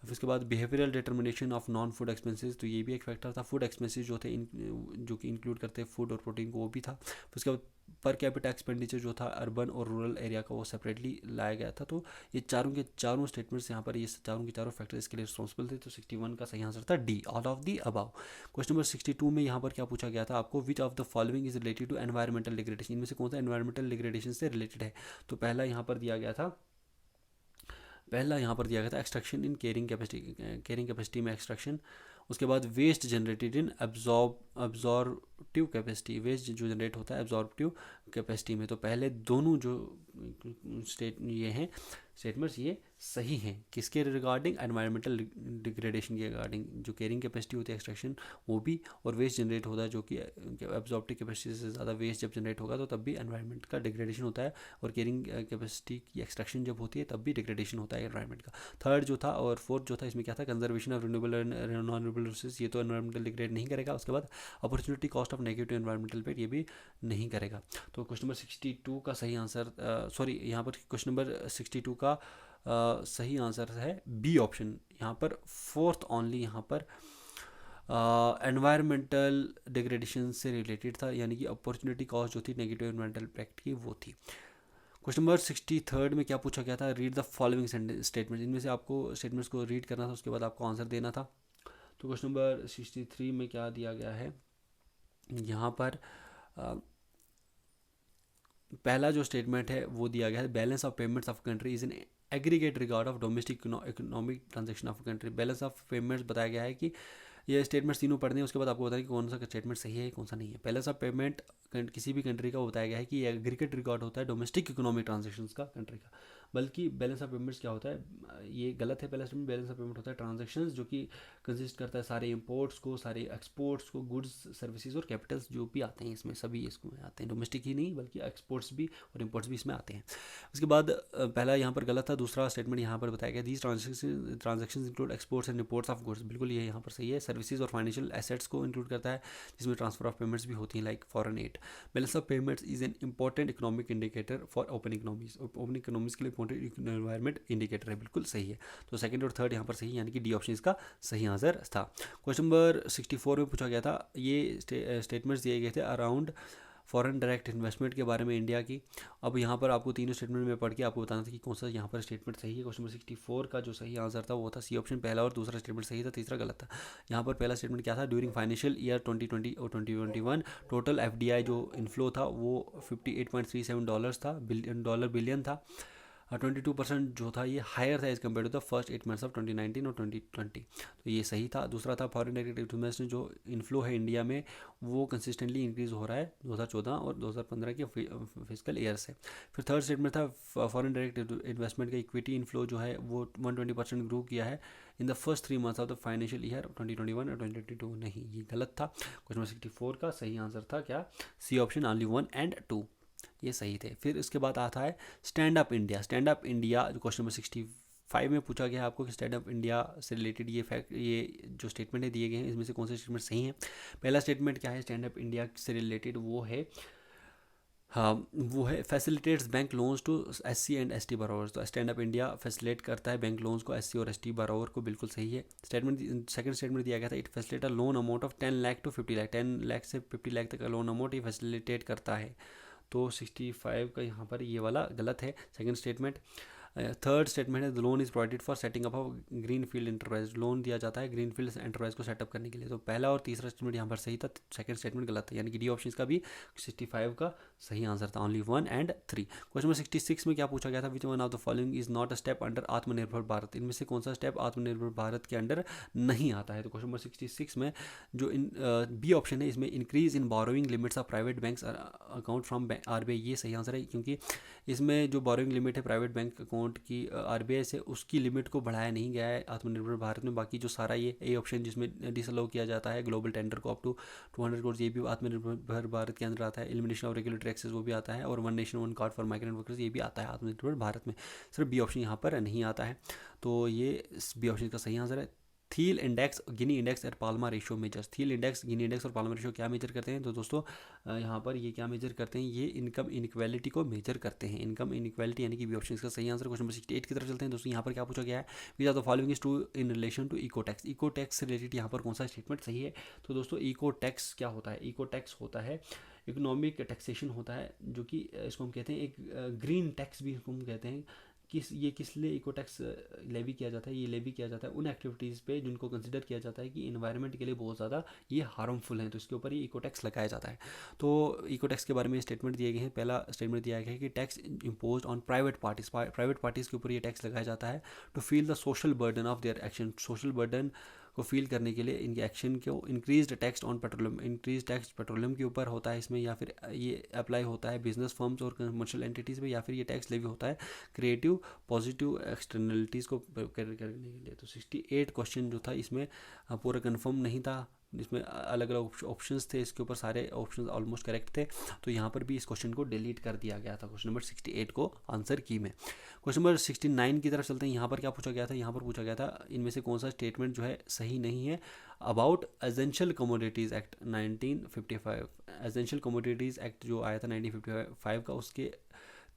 फिर उसके बाद behavioural determination of non food expenses, तो ये भी एक फैक्टर था। फूड एक्सपेंसेस जो थे जो कि इंक्लूड करते हैं फूड और प्रोटीन को, वो भी था। फिर उसके बाद पर कैपिटा एक्सपेंडिचर जो था अर्बन और रूरल एरिया का, वो सेपरेटली लाया गया था। तो ये चारों के चारों स्टेटमेंट्स यहाँ पर, ये चारों के चारों फैक्टर इसके लिए रिस्पॉन्सिबल थे। तो 61 का सही आंसर था D, all of the above. Question number 62 में यहाँ पर क्या पूछा गया था आपको, which of the following is related to environmental degradation, इनमें से कौन सा एनवायरमेंटल डिग्रेडेशन से रिलेटेड है? तो पहला यहाँ पर दिया गया था एक्सट्रैक्शन इन कैरिंग कैपेसिटी में एक्सट्रैक्शन। उसके बाद waste generated in absorptive capacity, waste जो जनरेट होता है एब्जॉर्बिव कैपेसिटी में। तो पहले दोनों जो स्टेटमेंट्स ये सही हैं। किसके रिगार्डिंग? एनवायरमेंटल डिग्रेडेशन के रिगार्डिंग। जो कैरिंग कैपेसिटी होती है एक्सट्रैक्शन, वो भी, और वेस्ट जनरेट होता है जो कि एब्जॉर्बिव कैपेसिटी से ज़्यादा वेस्ट जब जनरेट होगा तो तब भी एनवायरनमेंट का डिग्रेडेशन होता है, और कैरिंग कैपेसिटी की एक्सट्रैक्शन जब होती है तब भी डिग्रेडेशन होता है एनवायरनमेंट का। थर्ड जो था और फोर्थ जो था, इसमें क्या था, conservation of renewable and non renewable resources, ये तो एनवायरमेंटल डिग्रेड नहीं करेगा। उसके बाद opportunity cost of negative environmental impact, ये भी नहीं करेगा। तो क्वेश्चन नंबर 62 का सही आंसर, यहाँ पर क्वेश्चन नंबर 62 का सही आंसर है बी ऑप्शन। यहाँ पर फोर्थ ओनली यहाँ पर एनवायरमेंटल डिग्रेडेशन से रिलेटेड था, यानी कि अपॉर्चुनिटी कॉस्ट जो थी नेगेटिव एनवायरमेंटल इम्पैक्ट की, वो थी। क्वेश्चन नंबर 63 में क्या पूछा गया था, रीड द फॉलोइंग स्टेटमेंट, इनमें से आपको स्टेटमेंट्स को रीड करना था, उसके बाद आपको आंसर देना था। तो क्वेश्चन नंबर 63 में क्या दिया गया है, यहाँ पर पहला जो स्टेटमेंट है वो दिया गया है, balance of payments of country is an aggregate regard of domestic economic transaction of country. Balance of payments बताया गया है कि ये स्टेटमेंट्स तीनों पढ़ने हैं, उसके बाद आपको बताएं कि कौन सा स्टेटमेंट सही है कौन सा नहीं है। बैलेंस ऑफ पेमेंट किसी भी कंट्री का वो बताया गया है कि ये एग्रीगेट रिकॉर्ड होता है डोमेस्टिक इकोनॉमिक ट्रांजेक्शन्स का कंट्री का, बल्कि बैलेंस ऑफ पेमेंट्स क्या होता है, ये गलत है। पहला स्टेटमेंट, बैलेंस ऑफ पेमेंट होता है ट्रांजेक्शन्स जो कि कंसिस्ट करता है सारे इंपोर्ट्स को, सारे एक्सपोर्ट्स को, गुड्स सर्विसेज और कैपिटल्स जो भी आते हैं इसमें, सभी इसमें आते हैं, डोमेस्टिक ही नहीं बल्कि एक्सपोर्ट्स भी और इंपोर्ट्स भी इसमें आते हैं। उसके बाद पहला यहाँ पर गलत था, दूसरा स्टेटमेंट यहाँ पर बताया गया, these transactions include exports and imports of goods, बिल्कुल ये यहाँ पर सही है। सर्विसेज और फाइनेंशियल एसेट्स को इंक्लूड करता है, जिसमें ट्रांसफर ऑफ पेमेंट्स भी होती हैं like foreign add. Balance of payments is an important economic indicator for open economies, open economies के लिए इंपॉर्टेंट एनवायरमेंट इंडिकेटर है, बिल्कुल सही है। तो सेकंड और थर्ड यहाँ पर सही, यानी कि डी ऑप्शन इसका सही आंसर था। क्वेश्चन नंबर 64 में पूछा गया था, ये स्टेटमेंट्स दिए गए थे अराउंड फॉरेन डायरेक्ट इन्वेस्टमेंट के बारे में इंडिया की। अब यहाँ पर आपको तीनों स्टेटमेंट में पढ़ के आपको बताना था कि कौन सा यहाँ पर स्टेटमेंट सही है। क्वेश्चन नंबर 64 का जो सही आंसर था वो था सी ऑप्शन, पहला और दूसरा स्टेटमेंट सही था, तीसरा गलत था। यहाँ पर पहला स्टेटमेंट क्या था, ड्यूरिंग फाइनेंशियल ईयर 2020 और 2021 टोटल FDI जो इनफ्लो था वो $58.37 था, बिलियन था। 22% जो था ये हायर था as compare to the first 8 months of 2019 और 2020, तो ये सही था। दूसरा था फॉरेन डायरेक्ट इन्वेस्टमेंट जो इनफ्लो है इंडिया में वो कंसिस्टेंटली इंक्रीज हो रहा है 2014 और 2015 के फिजिकल ईयर से। फिर थर्ड स्टेटमेंट था फॉरेन डायरेक्ट इन्वेस्टमेंट का इक्विटी इनफ्लो जो है वो 120% ग्रो किया है in the first 3 months of the financial year 2021 और 2022, नहीं ये गलत था। क्वेश्चन नंबर 64 का सही आंसर था क्या, सी ऑप्शन, ओनली 1 and 2 ये सही थे। फिर इसके बाद आता है stand up India. Stand up India जो क्वेश्चन नंबर 65 में पूछा गया है आपको कि स्टैंड अप इंडिया से रिलेटेड ये जो स्टेटमेंट है दिए गए हैं इसमें से कौन से स्टेटमेंट सही हैं। पहला स्टेटमेंट क्या है स्टैंड अप इंडिया से रिलेटेड, वो है facilitates bank loans to SC and ST borrowers. तो स्टैंड अप इंडिया फैसिलिटेट करता है बैंक लोन्स को SC और ST बरोवर को, बिल्कुल सही है। सेकंड स्टेटमेंट दिया गया था, it facilitate a loan amount of 10 lakh to 50 lakh, 10 lakh से 50 लाख तक का लोन अमाउंट ये फैसिलिटेट करता है। तो 65 का यहाँ पर ये वाला गलत है सेकंड स्टेटमेंट। थर्ड स्टेटमेंट है the loan is provided for setting up of green field enterprise, loan दिया जाता है ग्रीन फील्ड एंटरप्राइज को सेटअप करने के लिए। तो पहला और तीसरा स्टेटमेंट यहाँ पर सही था, सेकंड स्टेटमेंट गलत था, यानी कि डी ऑप्शन का भी 65 का सही आंसर था, ओनली 1 एंड 3। क्वेश्चन नंबर 66 में क्या पूछा गया था, which one of the following is not a step under आत्मनिर्भर भारत, इनमें से कौन सा स्टेप आत्मनिर्भर भारत के अंडर नहीं आता है। तो क्वेश्चन नंबर 66 में जो बी ऑप्शन है, इसमें increase in borrowing limits of private banks account from RBI, ये सही आंसर है, क्योंकि इसमें जो बोरोइंग लिमिट है प्राइवेट बैंक अकाउंट की आरबीआई से, उसकी लिमिट को बढ़ाया नहीं गया है आत्मनिर्भर भारत में। बाकी जो सारा ये ए ऑप्शन जिसमें डिसअलाउ किया जाता है ग्लोबल टेंडर को अप टू 200 करोड़, ये भी आत्मनिर्भर भारत के अंदर आता है। एलिमिनेशन ऑफ रेगुलेटरी एक्सेस वो भी आता है, और one nation one card for migrant workers ये भी आता है आत्मनिर्भर भारत में। सिर्फ बी ऑप्शन यहाँ पर नहीं आता है, तो ये बी ऑप्शन का सही आंसर है। थील इंडेक्स, गिनी इंडेक्स और Palma ratio measures, Thiel index, Gini index और पाल्मा रेशियो क्या मेजर करते हैं? तो दोस्तों यहाँ पर ये क्या मेजर करते हैं, ये इनकम इनक्वालिटी को मेजर करते हैं, इनकम इनक्वालिटी, यानी कि बी ऑप्शन इसका सही आंसर। क्वेश्चन नंबर 68 की तरफ चलते हैं दोस्तों। यहाँ पर क्या पूछा गया है, which are the following is true in relation to eco tax, eco tax से रिलेटेड यहाँ पर कौन सा स्टेटमेंट सही है? तो दोस्तों इको टैक्स क्या होता है, इको टैक्स होता है इकोनॉमिक टैक्सेशन होता है, जो कि इसको हम कहते हैं एक ग्रीन टैक्स भी हम कहते हैं। किस लिए इको टैक्स लेवी किया जाता है? ये लेवी किया जाता है उन एक्टिविटीज़ पे जिनको कंसिडर किया जाता है कि इन्वायरमेंट के लिए बहुत ज़्यादा ये हार्मफुल हैं, तो इसके ऊपर ये इको टैक्स लगाया जाता है। तो इको टैक्स के बारे में स्टेटमेंट दिए गए हैं। पहला स्टेटमेंट दिया गया है कि tax impose on private parties के ऊपर ये टैक्स लगाया जाता है to feel the social burden of their action, social burden को फील करने के लिए इनके एक्शन को। Increase tax on petroleum, increase tax petroleum के ऊपर होता है इसमें, या फिर ये अप्लाई होता है बिजनेस फर्म्स और कमर्शियल एंटिटीज़ में, या फिर ये टैक्स लेवी होता है क्रिएटिव पॉजिटिव एक्सटर्नलिटीज़ को करने के लिए। तो 68 क्वेश्चन जो था इसमें पूरा कन्फर्म नहीं था, इसमें अलग अलग ऑप्शंस थे, इसके ऊपर सारे ऑप्शंस ऑलमोस्ट करेक्ट थे, तो यहाँ पर भी इस क्वेश्चन को डिलीट कर दिया गया था क्वेश्चन नंबर 68 को आंसर की में। क्वेश्चन नंबर 69 की तरफ चलते हैं। यहाँ पर क्या पूछा गया था, यहाँ पर पूछा गया था इनमें से कौन सा स्टेटमेंट जो है सही नहीं है about essential commodities act 1955, essential commodities act जो आया था 1955 का, उसके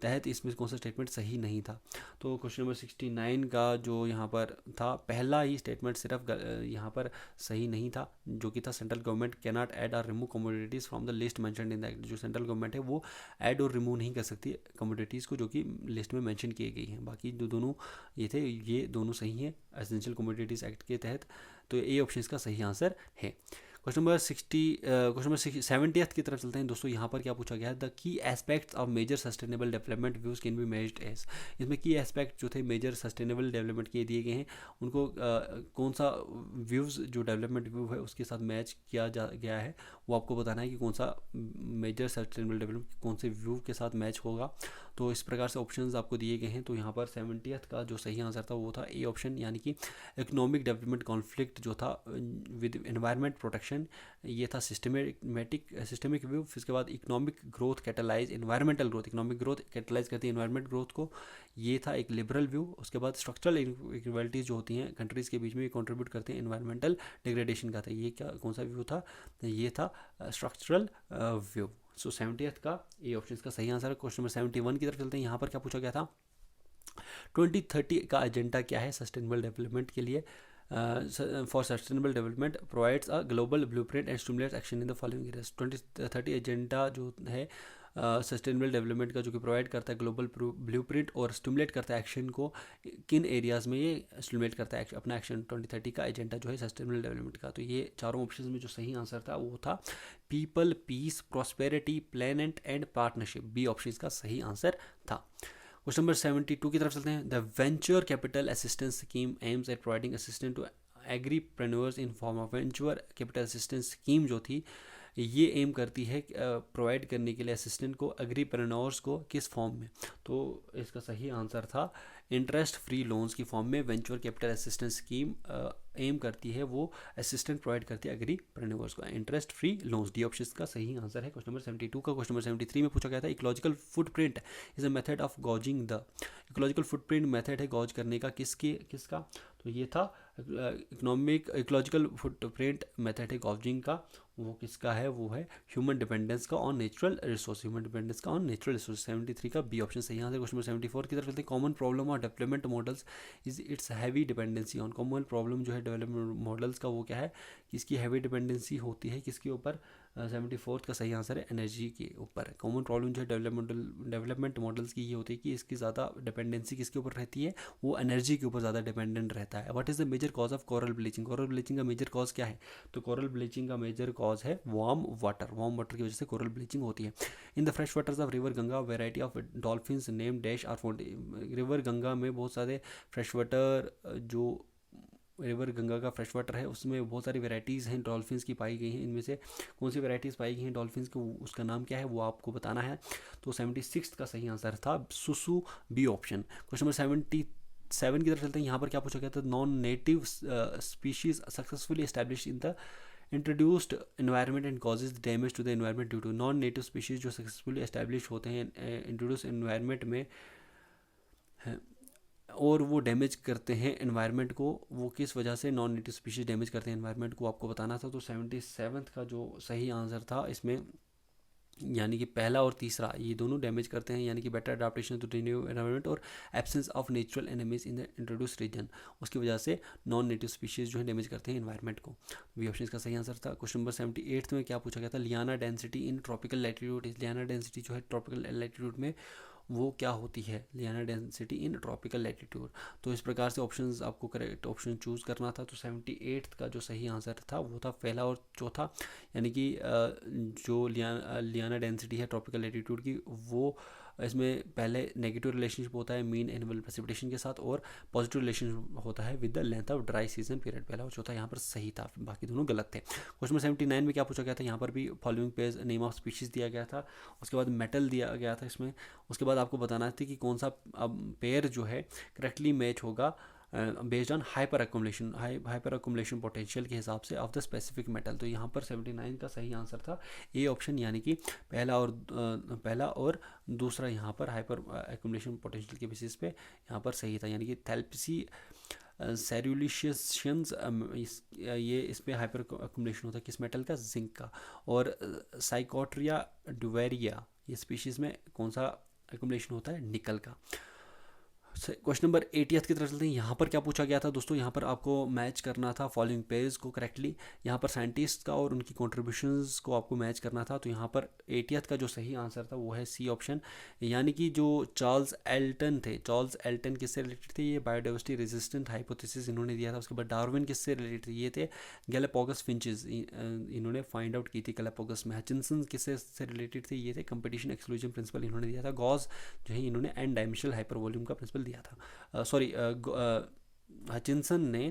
तहत इसमें कौन सा स्टेटमेंट सही नहीं था। तो क्वेश्चन नंबर 69 का जो यहाँ पर था, पहला ही स्टेटमेंट सिर्फ यहाँ पर सही नहीं था, जो कि था central government can not add और remove commodities from the list mentioned in the act, जो सेंट्रल गवर्नमेंट है वो ऐड और रिमूव नहीं कर सकती कमोडिटीज़ को जो कि लिस्ट में मेंशन किए गई हैं। बाकी जो दोनों ये थे, ये दोनों सही हैं एसेंशियल कमोडिटीज़ एक्ट के तहत, तो ए ऑप्शन इसका सही आंसर है। क्वेश्चन नंबर 70 की तरफ चलते हैं दोस्तों। यहाँ पर क्या पूछा गया है, the key aspects of major sustainable development views can be measured as, इसमें की एस्पेक्ट जो थे मेजर सस्टेनेबल डेवलपमेंट के दिए गए हैं, उनको कौन सा व्यूज़ जो डेवलपमेंट व्यू है उसके साथ मैच किया गया है, वो आपको बताना है कि कौन सा मेजर सस्टेनेबल डेवलपमेंट कौन से व्यू के साथ मैच होगा। तो इस प्रकार से ऑप्शंस आपको दिए गए हैं। तो यहाँ पर 70 का जो सही आंसर था वो था ए ऑप्शन, यानी कि इकोनॉमिक डेवलपमेंट कॉन्फ्लिक्ट जो था विद एनवायरनमेंट प्रोटेक्शन, ये था सिस्टमिक व्यू। फिर उसके बाद economic growth catalyse environmental growth, economic growth catalyse करती है एनवायरमेंट ग्रोथ को, ये था एक लिबरल व्यू। उसके बाद स्ट्रक्चरल इक्वालिटीज़ जो होती हैं कंट्रीज़ के बीच में, ये कंट्रीब्यूट करते हैं एनवायरमेंटल डिग्रेडेशन का था, ये क्या कौन सा व्यू था, ये था स्ट्रक्चरल व्यू। सो 70 का ए ऑप्शन का सही आंसर है। क्वेश्चन नंबर 71 की तरफ चलते हैं। यहाँ पर क्या पूछा गया था, 2030 का एजेंडा क्या है सस्टेनेबल डेवलपमेंट के लिए, for sustainable development provides a global blueprint and stimulates action in the following areas. 2030 agenda जो है सस्टेनेबल डेवलपमेंट का, जो कि प्रोवाइड करता है ग्लोबल ब्लूप्रिंट और स्टिमुलेट करता है एक्शन को, किन एरियाज़ में ये स्टिमुलेट करता है अपना एक्शन 2030 का एजेंडा जो है सस्टेनेबल डेवलपमेंट का। तो ये चारों ऑप्शन में जो सही आंसर था वो था people, peace, prosperity, planet and partnership, B option का सही आंसर था। क्वेश्चन नंबर 72 की तरफ चलते हैं। The venture capital assistance scheme aims at providing assistance to agripreneurs in form of venture capital assistance scheme जो थी, ये एम करती है प्रोवाइड करने के लिए असिस्टेंट को एग्रीप्रेन्योर्स को किस फॉर्म में। तो इसका सही आंसर था इंटरेस्ट फ्री लोन्स की फॉर्म में venture capital assistance scheme aim करती है, वो असिस्टेंट प्रोवाइड करती है एग्रीप्रेन्योर्स को interest free loans, D option का सही आंसर है। क्वेश्चन नंबर 72 का क्वेश्चन नंबर 73 में पूछा गया था, ecological footprint is a method of gauging the, ecological footprint method है गॉज करने का किसका, तो ये था इकोलॉजिकल फुटप्रिंट मेथड है गॉजिंग का, वो किसका है, वो है ह्यूमन डिपेंडेंस का on natural resource, human dependence का ऑन नेचुरल रिसोर्स। 73 का बी ऑप्शन सही आंसर। क्वेश्चन नंबर 74 की तरफ चलते हैं। Common problem of development models is it's heavy dependency on, common problem जो है डेवलपमेंट मॉडल्स का वो क्या है, किसकी हैवी डिपेंडेंसी होती है, किसके ऊपर 74 का सही आंसर है एनर्जी के ऊपर। कॉमन प्रॉब्लम जो है डेवलपमेंट मॉडल्स की ये होती है कि इसकी ज़्यादा डिपेंडेंसी किसके ऊपर रहती है, वो एनर्जी के ऊपर ज़्यादा डिपेंडेंट रहता है। What is the major cause of coral bleaching? Coral bleaching का मेजर कॉज क्या है? तो कोरल ब्लीचिंग का मेजर कॉज है वार्म वाटर की वजह से कोरल ब्लीचिंग होती है। In the fresh waters of river Ganga variety of dolphins name dash are found. River Ganga में बहुत सारे फ्रेश वाटर, जो रिवर गंगा का फ्रेश वाटर है उसमें बहुत सारी वैरायटीज़ हैं डॉल्फिन्स की पाई गई हैं। इनमें से कौन सी वैरायटीज़ पाई गई हैं डॉल्फिन्स की, उसका नाम क्या है वो आपको बताना है। तो 76 का सही आंसर था सुसु बी ऑप्शन। क्वेश्चन नंबर 77 की तरफ चलते हैं। यहाँ पर क्या पूछा गया था? Non native species successfully establish in the introduced environment and causes damage to the environment due to. Non native species जो सक्सेसफुली एस्टैब्लिश होते हैं इंट्रोड्यूस इन्वायरमेंट में और वो डैमेज करते हैं एनवायरनमेंट को, वो किस वजह से नॉन नेटिव स्पीशीज डैमेज करते हैं एनवायरनमेंट को, आपको बताना था। तो 77 का जो सही आंसर था इसमें, यानी कि पहला और तीसरा ये दोनों डैमेज करते हैं, यानी कि better adaptation to new environment और absence of natural enemies in the introduce region, उसकी वजह से नॉन नेटिव स्पीशीज जो है डैमेज करते हैं एनवायरनमेंट को। बी ऑप्शन इसका सही आंसर था। क्वेश्चन नंबर 78 में क्या पूछा गया था? Liana density in tropical latitude. Liana density जो है ट्रॉपिकल लैटिट्यूड में वो क्या होती है? Liana density in tropical latitude. तो इस प्रकार से ऑप्शंस आपको करेक्ट ऑप्शन चूज़ करना था। तो 78 का जो सही आंसर था वो था पहला और चौथा, यानी कि जो लियाना डेंसिटी है ट्रॉपिकल लैटिट्यूड की, वो इसमें पहले नेगेटिव रिलेशनशिप होता है मीन एनुअल प्रेसिपिटेशन के साथ और पॉजिटिव रिलेशनशिप होता है with the length of dry season period. पहला और चौथा यहाँ पर सही था, बाकी दोनों गलत थे। क्वेश्चन नंबर 79 में क्या पूछा गया था? यहाँ पर भी following page name of species दिया गया था, उसके बाद मेटल दिया गया था इसमें, उसके बाद आपको बताना था कि कौन सा पेयर जो है करेक्टली मैच होगा based on hyper accumulation potential के हिसाब से ऑफ द स्पेसिफिक मेटल। तो यहाँ पर 79 का सही आंसर था ए ऑप्शन, यानी कि पहला और दूसरा यहाँ पर हाइपर अकोमोलेशन पोटेंशियल के बेसिस पे यहाँ पर सही था, यानी कि थैल्पसी सेरुलिशियंस ये इस पर हाइपर अकोमोलेशन होता है किस मेटल का? जिंक का। और साइकोट्रिया डुवेरिया ये स्पीशीज़ में कौन सा अकोमोलेशन होता है? निकल का। क्वेश्चन नंबर 80 की तरफ चलते हैं। यहाँ पर क्या पूछा गया था दोस्तों? यहाँ पर आपको मैच करना था फॉलोइंग पेज को करेक्टली। यहाँ पर साइंटिस्ट का और उनकी कॉन्ट्रीब्यूशंस को आपको मैच करना था। तो यहाँ पर 80 का जो सही आंसर था वो है सी ऑप्शन, यानी कि जो चार्ल्स एल्टन थे। चार्ल्स एल्टन किससे रिलेटेड थे? ये बायोडाइवर्सिटी रेजिस्टेंट हाइपोथेसिस इन्होंने दिया था। उसके बाद डार्विन किससे रिलेटेड थे? ये थे गैलापागोस फिंचेस, इन्होंने फाइंड आउट की थी गैलापागोस में। हचिंसन किससे रिलेटेड थे? ये थे कंपटीशन एक्सक्लूजन प्रिंसिपल इन्होंने दिया था। गॉस जो है इन्होंने एन डायमेंशनल हाइपर वॉल्यूम का प्रिंसिपल दिया था। हचिंसन ने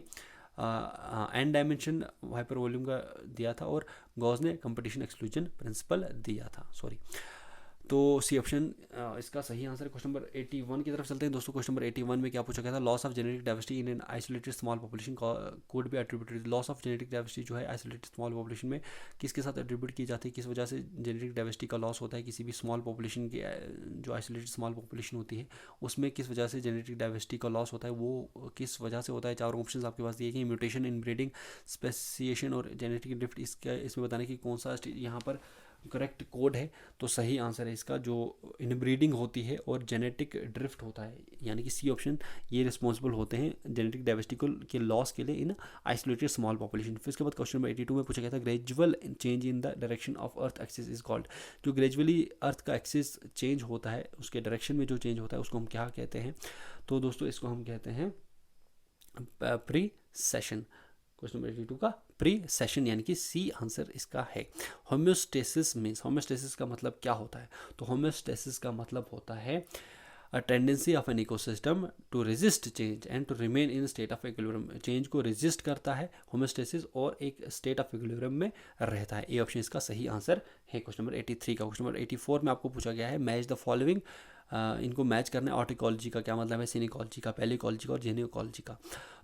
एन डायमेंशन हाइपर वॉल्यूम का दिया था और गॉस ने कंपटीशन एक्सक्लूजन प्रिंसिपल दिया था। तो सी ऑप्शन इसका सही आंसर है। क्वेश्चन नंबर 81 की तरफ चलते हैं दोस्तों। क्वेश्चन नंबर 81 में क्या पूछा गया था? Loss of genetic diversity in an isolated small population could be attributed. Loss of genetic diversity जो है आइसोलेटेड स्मॉल पॉपुलेशन में किसके साथ एट्रीब्यूट की जाती है? किस वजह से जेनेटिक डाइवर्सिटी का लॉस होता है किसी भी स्मॉल पॉपुलेशन की? जो आइसोलेटेड स्मॉल पॉपुलेशन होती है उसमें किस वजह से जेनेटिक डाइवर्सिटी का लॉस होता है, वो किस वजह से होता है? चार ऑप्शन आपके पास दिए गए, म्यूटेशन, इनब्रीडिंग, स्पेसिएशन और जेनेटिक ड्रिफ्ट। इसमें बताने की कौन सा यहाँ पर करेक्ट कोड है? तो सही आंसर है इसका जो इनब्रीडिंग होती है और जेनेटिक ड्रिफ्ट होता है, यानी कि सी ऑप्शन, ये रिस्पॉन्सिबल होते हैं जेनेटिक डाइवर्सिटी के लॉस के लिए इन आइसोलेटेड स्मॉल पॉपुलेशन। फिर उसके बाद क्वेश्चन नंबर 82 में पूछा गया था gradual change in the direction of earth axis is called. जो ग्रेजुअली अर्थ का एक्सिस चेंज होता है उसके डायरेक्शन में जो चेंज होता है उसको हम क्या कहते हैं? तो दोस्तों इसको हम कहते हैं प्रीसेशन। क्वेश्चन नंबर 82 का प्रीसेशन, यानी कि सी आंसर इसका है। होम्योस्टेसिस मीन्स, होम्योस्टेसिस का मतलब क्या होता है? तो होम्योस्टेसिस का मतलब होता है a tendency of an ecosystem to resist change and to remain in state of equilibrium. Change को रेजिस्ट करता है होम्योस्टेसिस और एक स्टेट ऑफ इक्विलिब्रियम में रहता है। ए ऑप्शन इसका सही आंसर है क्वेश्चन नंबर 83 का। क्वेश्चन नंबर 84 में आपको पूछा गया है मैच द फॉलोइंग, इनको मैच करना है। ऑर्टिकोलॉजी का क्या मतलब है? सिनिकोलॉजी का, पैलिकोलॉजी का और जेनियोलॉजी का।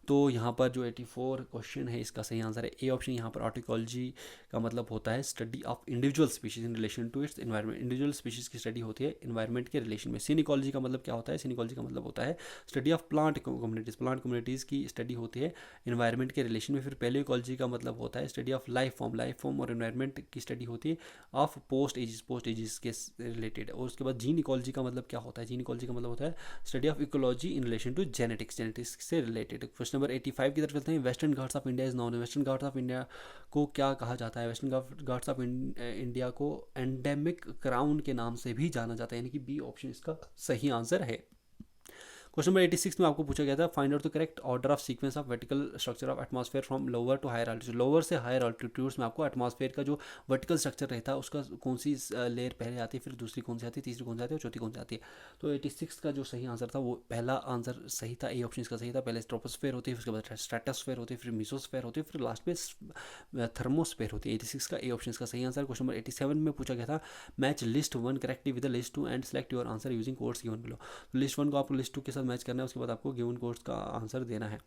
तो यहाँ पर जो 84 क्वेश्चन है इसका सही आंसर है ए ऑप्शन। यहाँ पर ऑर्टिकोलॉजी का मतलब होता है study of individual species in relation to its environment. Individual species की स्टडी होती है एनवायरनमेंट के रिलेशन में। सिनिकोलॉजी का मतलब क्या होता है? सिनिकोलॉजी का मतलब होता है study of plant communities, plant communities की स्टडी होती है एनवायरनमेंट के रिलेशन में। फिर पैलियोलॉजी का मतलब होता है स्टडी ऑफ लाइफ फॉर्म और एनवायरनमेंट की स्टडी होती है ऑफ पोस्ट एजिस के रिलेटेड। और उसके बाद जीन इकोलॉजी का मतलब क्या क्या होता है? जीनिकोलॉजी का मतलब होता है study of ecology in relation to genetics, genetics से रिलेटेड। क्वेश्चन नंबर 85 की तरफ चलते हैं। Western Ghats of India is known, western Ghats of India को क्या कहा जाता है? वेस्टर्न घाट्स ऑफ इंडिया को एंडेमिक क्राउन के नाम से भी जाना जाता है, यानी कि बी ऑप्शन इसका सही आंसर है। क्वेश्चन नंबर 86 में आपको पूछा गया था, find out the correct order of sequence of vertical structure of atmosphere from lower to higher altitude. Lower से हायर अल्टीट्यूड्स में आपको एटमॉस्फेयर का जो वर्टिकल स्ट्रक्चर रहता है उसका कौन सी लेयर पहले आती है, फिर दूसरी कौन सी आती है, तीसरी कौन सी आती है और चौथी कौन सी आती है? तो 86 का जो सही आंसर था वो पहला आंसर सही था, ए ऑप्शन इसका सही था। पहले स्ट्रोपोस्फेयर होती है, उसके बाद स्ट्रेटोस्फेयर होती है, फिर मीसोस्फेयर होती है, फिर लास्ट में थर्मोस्फेयर होती है। 86 का ए ऑप्शन इसका सही आंसर। क्वेश्चन नंबर 87 में पूछा गया था, match list 1 correctly with list 2 and select your answer using codes given below. List 1 को आपको लिस्ट 2 के साथ मैच करना है, उसके बाद आपको गिवन कोड्स का आंसर देना है।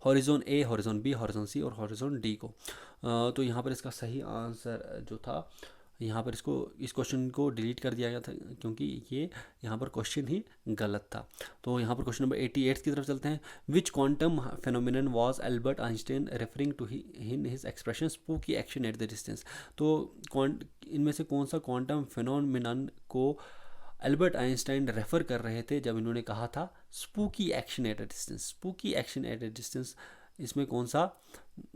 हॉरिजॉन ए, हॉरिजॉन बी, हॉरिजॉन सी और हॉरिजॉन डी को। तो यहाँ पर इसका सही आंसर जो था, यहाँ पर इस क्वेश्चन को डिलीट कर दिया गया था क्योंकि ये यहाँ पर क्वेश्चन ही गलत था। तो यहाँ पर क्वेश्चन नंबर 88 की तरफ चलते हैं। Which quantum phenomenon was Albert Einstein referring to in his expression spooky action at the distance. तो इनमें से कौन सा क्वांटम फेनोमिनन को एल्बर्ट आइंस्टाइन रेफर कर रहे थे जब इन्होंने कहा था spooky action at a distance? Spooky action at a distance, इसमें कौन सा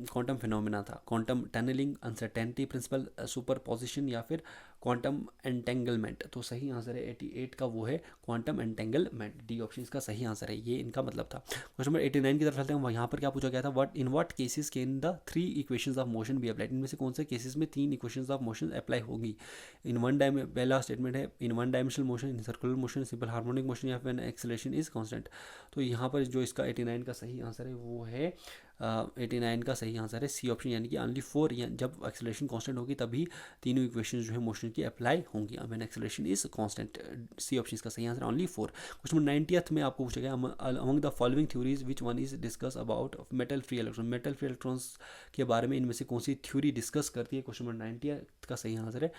क्वांटम फिनोमेना था? Quantum tunnelling, uncertainty principle, superposition या फिर क्वांटम एंटेंगलमेंट? तो सही आंसर है 88 का वो है क्वांटम एंटेंगलमेंट, डी ऑप्शन इसका सही आंसर है, ये इनका मतलब था। क्वेश्चन नंबर 89 की तरफ चलते हैं। यहाँ पर क्या पूछा गया था, what in what cases can the 3 equations of motion be applied? इनमें से कौन से केसेस में 3 इक्वेशंस ऑफ मोशन अप्लाई होगी? इन वन पहला स्टेटमेंट है in one dimensional motion, in circular motion, simple harmonic motion या फिर एक्सेलरेशन इज कांस्टेंट। तो यहाँ पर जो इसका 89 का सही आंसर है वो है 89 का सही आंसर है सी ऑप्शन, यानी कि ओनली 4, जब एक्सेलरेशन कांस्टेंट होगी तभी तीनों इक्वेशन जो है मोशन की अप्लाई होंगी। When acceleration is constant, C option इसका सही answer only 4। Question number 90th में आपको पूछा गया, among the following theories which one is discuss about metal free electron? Metal free electrons के बारे में इनमें से कौन सी थ्योरी डिस्कस करती है? क्वेश्चन नंबर 90th का सही आंसर है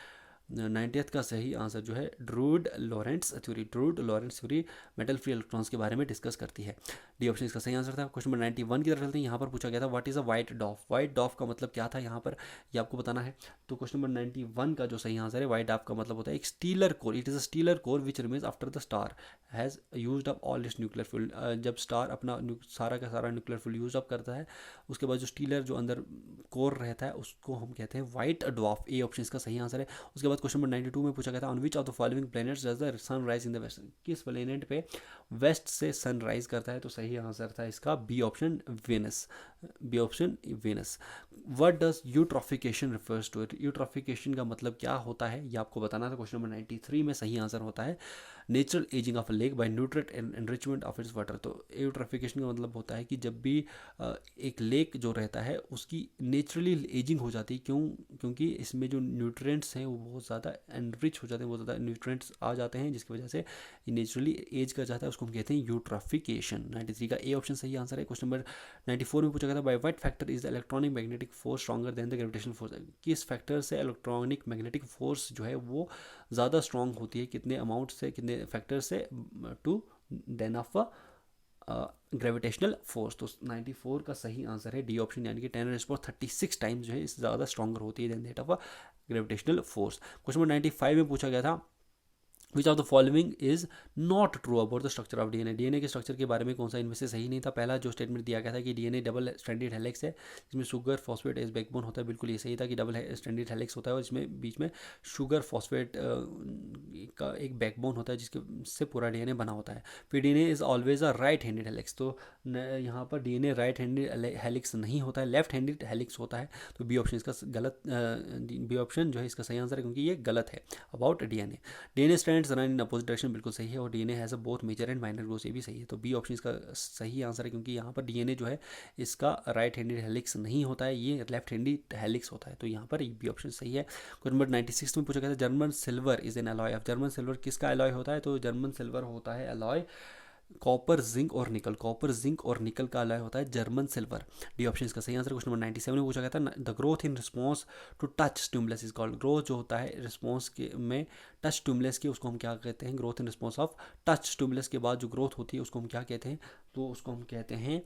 90th का सही आंसर जो है Drude Lorentz theory. Drude Lorentz theory metal free electrons के बारे में डिस्कस करती है, डी ऑप्शन इसका सही आंसर था। क्वेश्चन नंबर 91 की तरफ चलते हैं। यहाँ पर पूछा गया था what is a white dwarf? White dwarf का मतलब क्या था यहाँ पर, ये आपको बताना है। तो क्वेश्चन नंबर 91 का जो सही आंसर है, वाइट डॉफ का मतलब होता है एक stealer core. It is a stealer core which remains after the star has used up all it's nuclear fuel. जब स्टार अपना सारा का सारा न्यूक्लियर फ्यूल यूज अप करता है, उसके बाद जो स्टीलर जो अंदर कोर रहता है उसको हम कहते हैं वाइट डॉफ, ए ऑप्शन इसका सही आंसर है। उसके बाद क्वेश्चन नंबर 92 में पूछा गया था, on which of the following planets does the sun rise in the west? किस प्लैनेट पे वेस्ट से सन राइज करता है? तो सही आंसर था इसका B option Venus, B option Venus. What does eutrophication refers to? Eutrophication का मतलब क्या होता है ये आपको बताना था। क्वेश्चन नंबर 93 में सही आंसर होता है natural ageing of a lake bye nutrient enrichment of its water. तो यूट्रॉफिकेशन का मतलब होता है कि जब भी एक लेक जो रहता है उसकी नेचुरली एजिंग हो जाती है, क्योंकि इसमें जो न्यूट्रिएंट्स हैं वो बहुत ज़्यादा एनरिच हो जाते हैं, बहुत ज़्यादा न्यूट्रिएंट्स आ जाते हैं जिसकी वजह से ये नेचुरली एज कर जाता है, उसको हम कहते हैं यूट्रॉफिकेशन। 93 का ए ऑप्शन सही आंसर है। क्वेश्चन नंबर 94 में पूछा गया था, by what factor is the electronic magnetic force stronger than the gravitational force? किस फैक्टर से इलेक्ट्रॉनिक मैग्नेटिक फोर्स जो है वो ज़्यादा स्ट्रॉन्ग होती है, कितने अमाउंट से, कितने फैक्टर से to than of gravitational force? तो 94 का सही आंसर है डी ऑप्शन, यानी कि 10⁻36 टाइम्स जो है इससे ज़्यादा स्ट्रॉन्गर होती है than that of gravitational force. Question number 95 में पूछा गया था, which of the following is not true about the structure of DNA? DNA के स्ट्रक्चर के बारे में कौन सा इनमें से सही नहीं था? पहला जो स्टेटमेंट दिया गया था कि डीएनए डबल स्ट्रैंडेड हेलिक्स है जिसमें शुगर फॉस्फेट एज बैकबोन होता है, बिल्कुल ये सही था कि डबल स्ट्रैंडेड हेलिक्स होता है और इसमें बीच में शुगर फॉस्फेट का एक बैकबोन होता है जिसके से पूरा डीएनए बना होता है। फिर DNA is always a right handed helix, तो यहाँ पर डीएनए राइट हैंडेड हेलिक्स नहीं होता है, लेफ्ट हैंडेड हेलिक्स होता है। तो बी ऑप्शन इसका गलत, बी ऑप्शन जो है इसका सही आंसर है क्योंकि ये गलत है about DNA. DNA strands run in opposite direction, बिल्कुल सही है, और DNA has a both major and minor growth, ये भी सही है। तो बी ऑप्शन इसका सही आंसर है क्योंकि यहाँ पर डीएनए जो है इसका राइट हैंडेड हेलिक्स नहीं होता है, ये लेफ्ट हैंडेड हेलिक्स होता है, तो यहाँ पर बी ऑप्शन सही है। क्वेश्चन नंबर 96 में पूछा गया था, German silver is an alloy of? German silver किसका अलॉय होता है? तो जर्मन सिल्वर होता है अलॉय कॉपर, जिंक और निकल। कॉपर, जिंक और निकल का अलॉय होता है जर्मन सिल्वर, डी ऑप्शन इसका सही आंसर। क्वेश्चन नंबर 97 में पूछा गया था, the growth in response to touch stimulus is called? Growth जो होता है रिस्पॉन्स के में टच स्टिमुलस के, उसको हम क्या कहते हैं? Growth in response of touch stimulus के बाद जो ग्रोथ होती है उसको हम क्या कहते हैं? तो उसको हम कहते हैं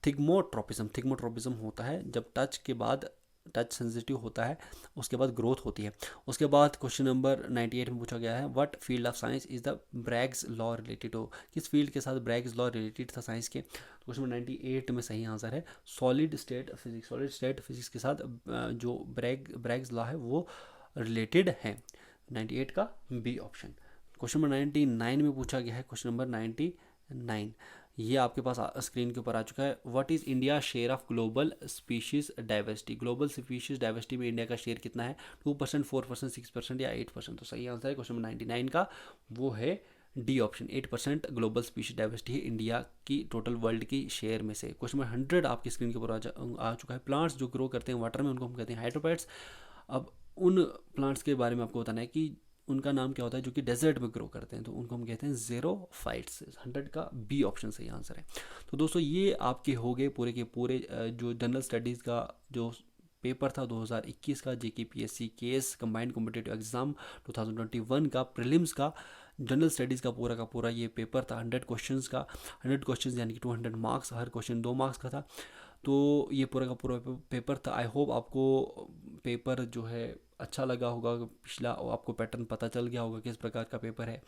थिग्मोट्रोपिज्म। थिग्मोट्रोपिज्म होता है जब टच के बाद टच सेंसिटिव होता है, उसके बाद ग्रोथ होती है। उसके बाद क्वेश्चन नंबर 98 में पूछा गया है, what field of science is the Bragg's law related हो, किस फील्ड के साथ ब्रैग्स लॉ रिलेटेड था साइंस के। क्वेश्चन नंबर 98 में सही आंसर है solid state physics. Solid state physics के साथ जो ब्रैग्स लॉ है वो रिलेटेड है। 98 का बी ऑप्शन। क्वेश्चन नंबर 99 में पूछा गया है, क्वेश्चन नंबर 99 ये आपके पास स्क्रीन के ऊपर आ चुका है। What is India share of global species diversity, global species diversity में इंडिया का शेयर कितना है, 2%, 4%, 6% या 8%। तो सही आंसर है क्वेश्चन नंबर 99 का वो है D option, 8% global species diversity है इंडिया की टोटल वर्ल्ड की शेयर में से। क्वेश्चन नंबर 100 आपकी स्क्रीन के ऊपर आ चुका है। प्लांट्स जो ग्रो करते हैं वाटर में उनको हम कहते हैं हाइड्रोपोइड्स। अब उन प्लांट्स के बारे में आपको बताना है कि उनका नाम क्या होता है जो कि डेजर्ट में ग्रो करते हैं, तो उनको हम कहते हैं ज़ेरोफाइट्स। 100 का बी ऑप्शन सही आंसर है। तो दोस्तों ये आपके हो गए पूरे के पूरे जो जनरल स्टडीज़ का जो पेपर था 2021 का JKPSC case combined competitive exam 2021 का प्रीलिम्स का जनरल स्टडीज़ का पूरा ये पेपर था 100 क्वेश्चंस का। 100 क्वेश्चंस यानी कि 200 मार्क्स, हर क्वेश्चन 2 मार्क्स का था। तो ये पूरा का पूरा पेपर था। आई होप आपको पेपर जो है अच्छा लगा होगा, पिछला आपको पैटर्न पता चल गया होगा किस प्रकार का पेपर है,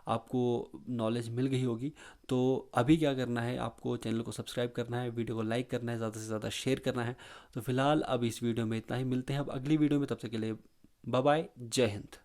आपको नॉलेज मिल गई होगी। तो अभी क्या करना है, आपको चैनल को सब्सक्राइब करना है, वीडियो को लाइक करना है, ज़्यादा से ज़्यादा शेयर करना है। तो फिलहाल अब इस वीडियो में इतना ही, मिलते हैं अब अगली वीडियो में, तब तक के लिए बाय बाय, जय हिंद।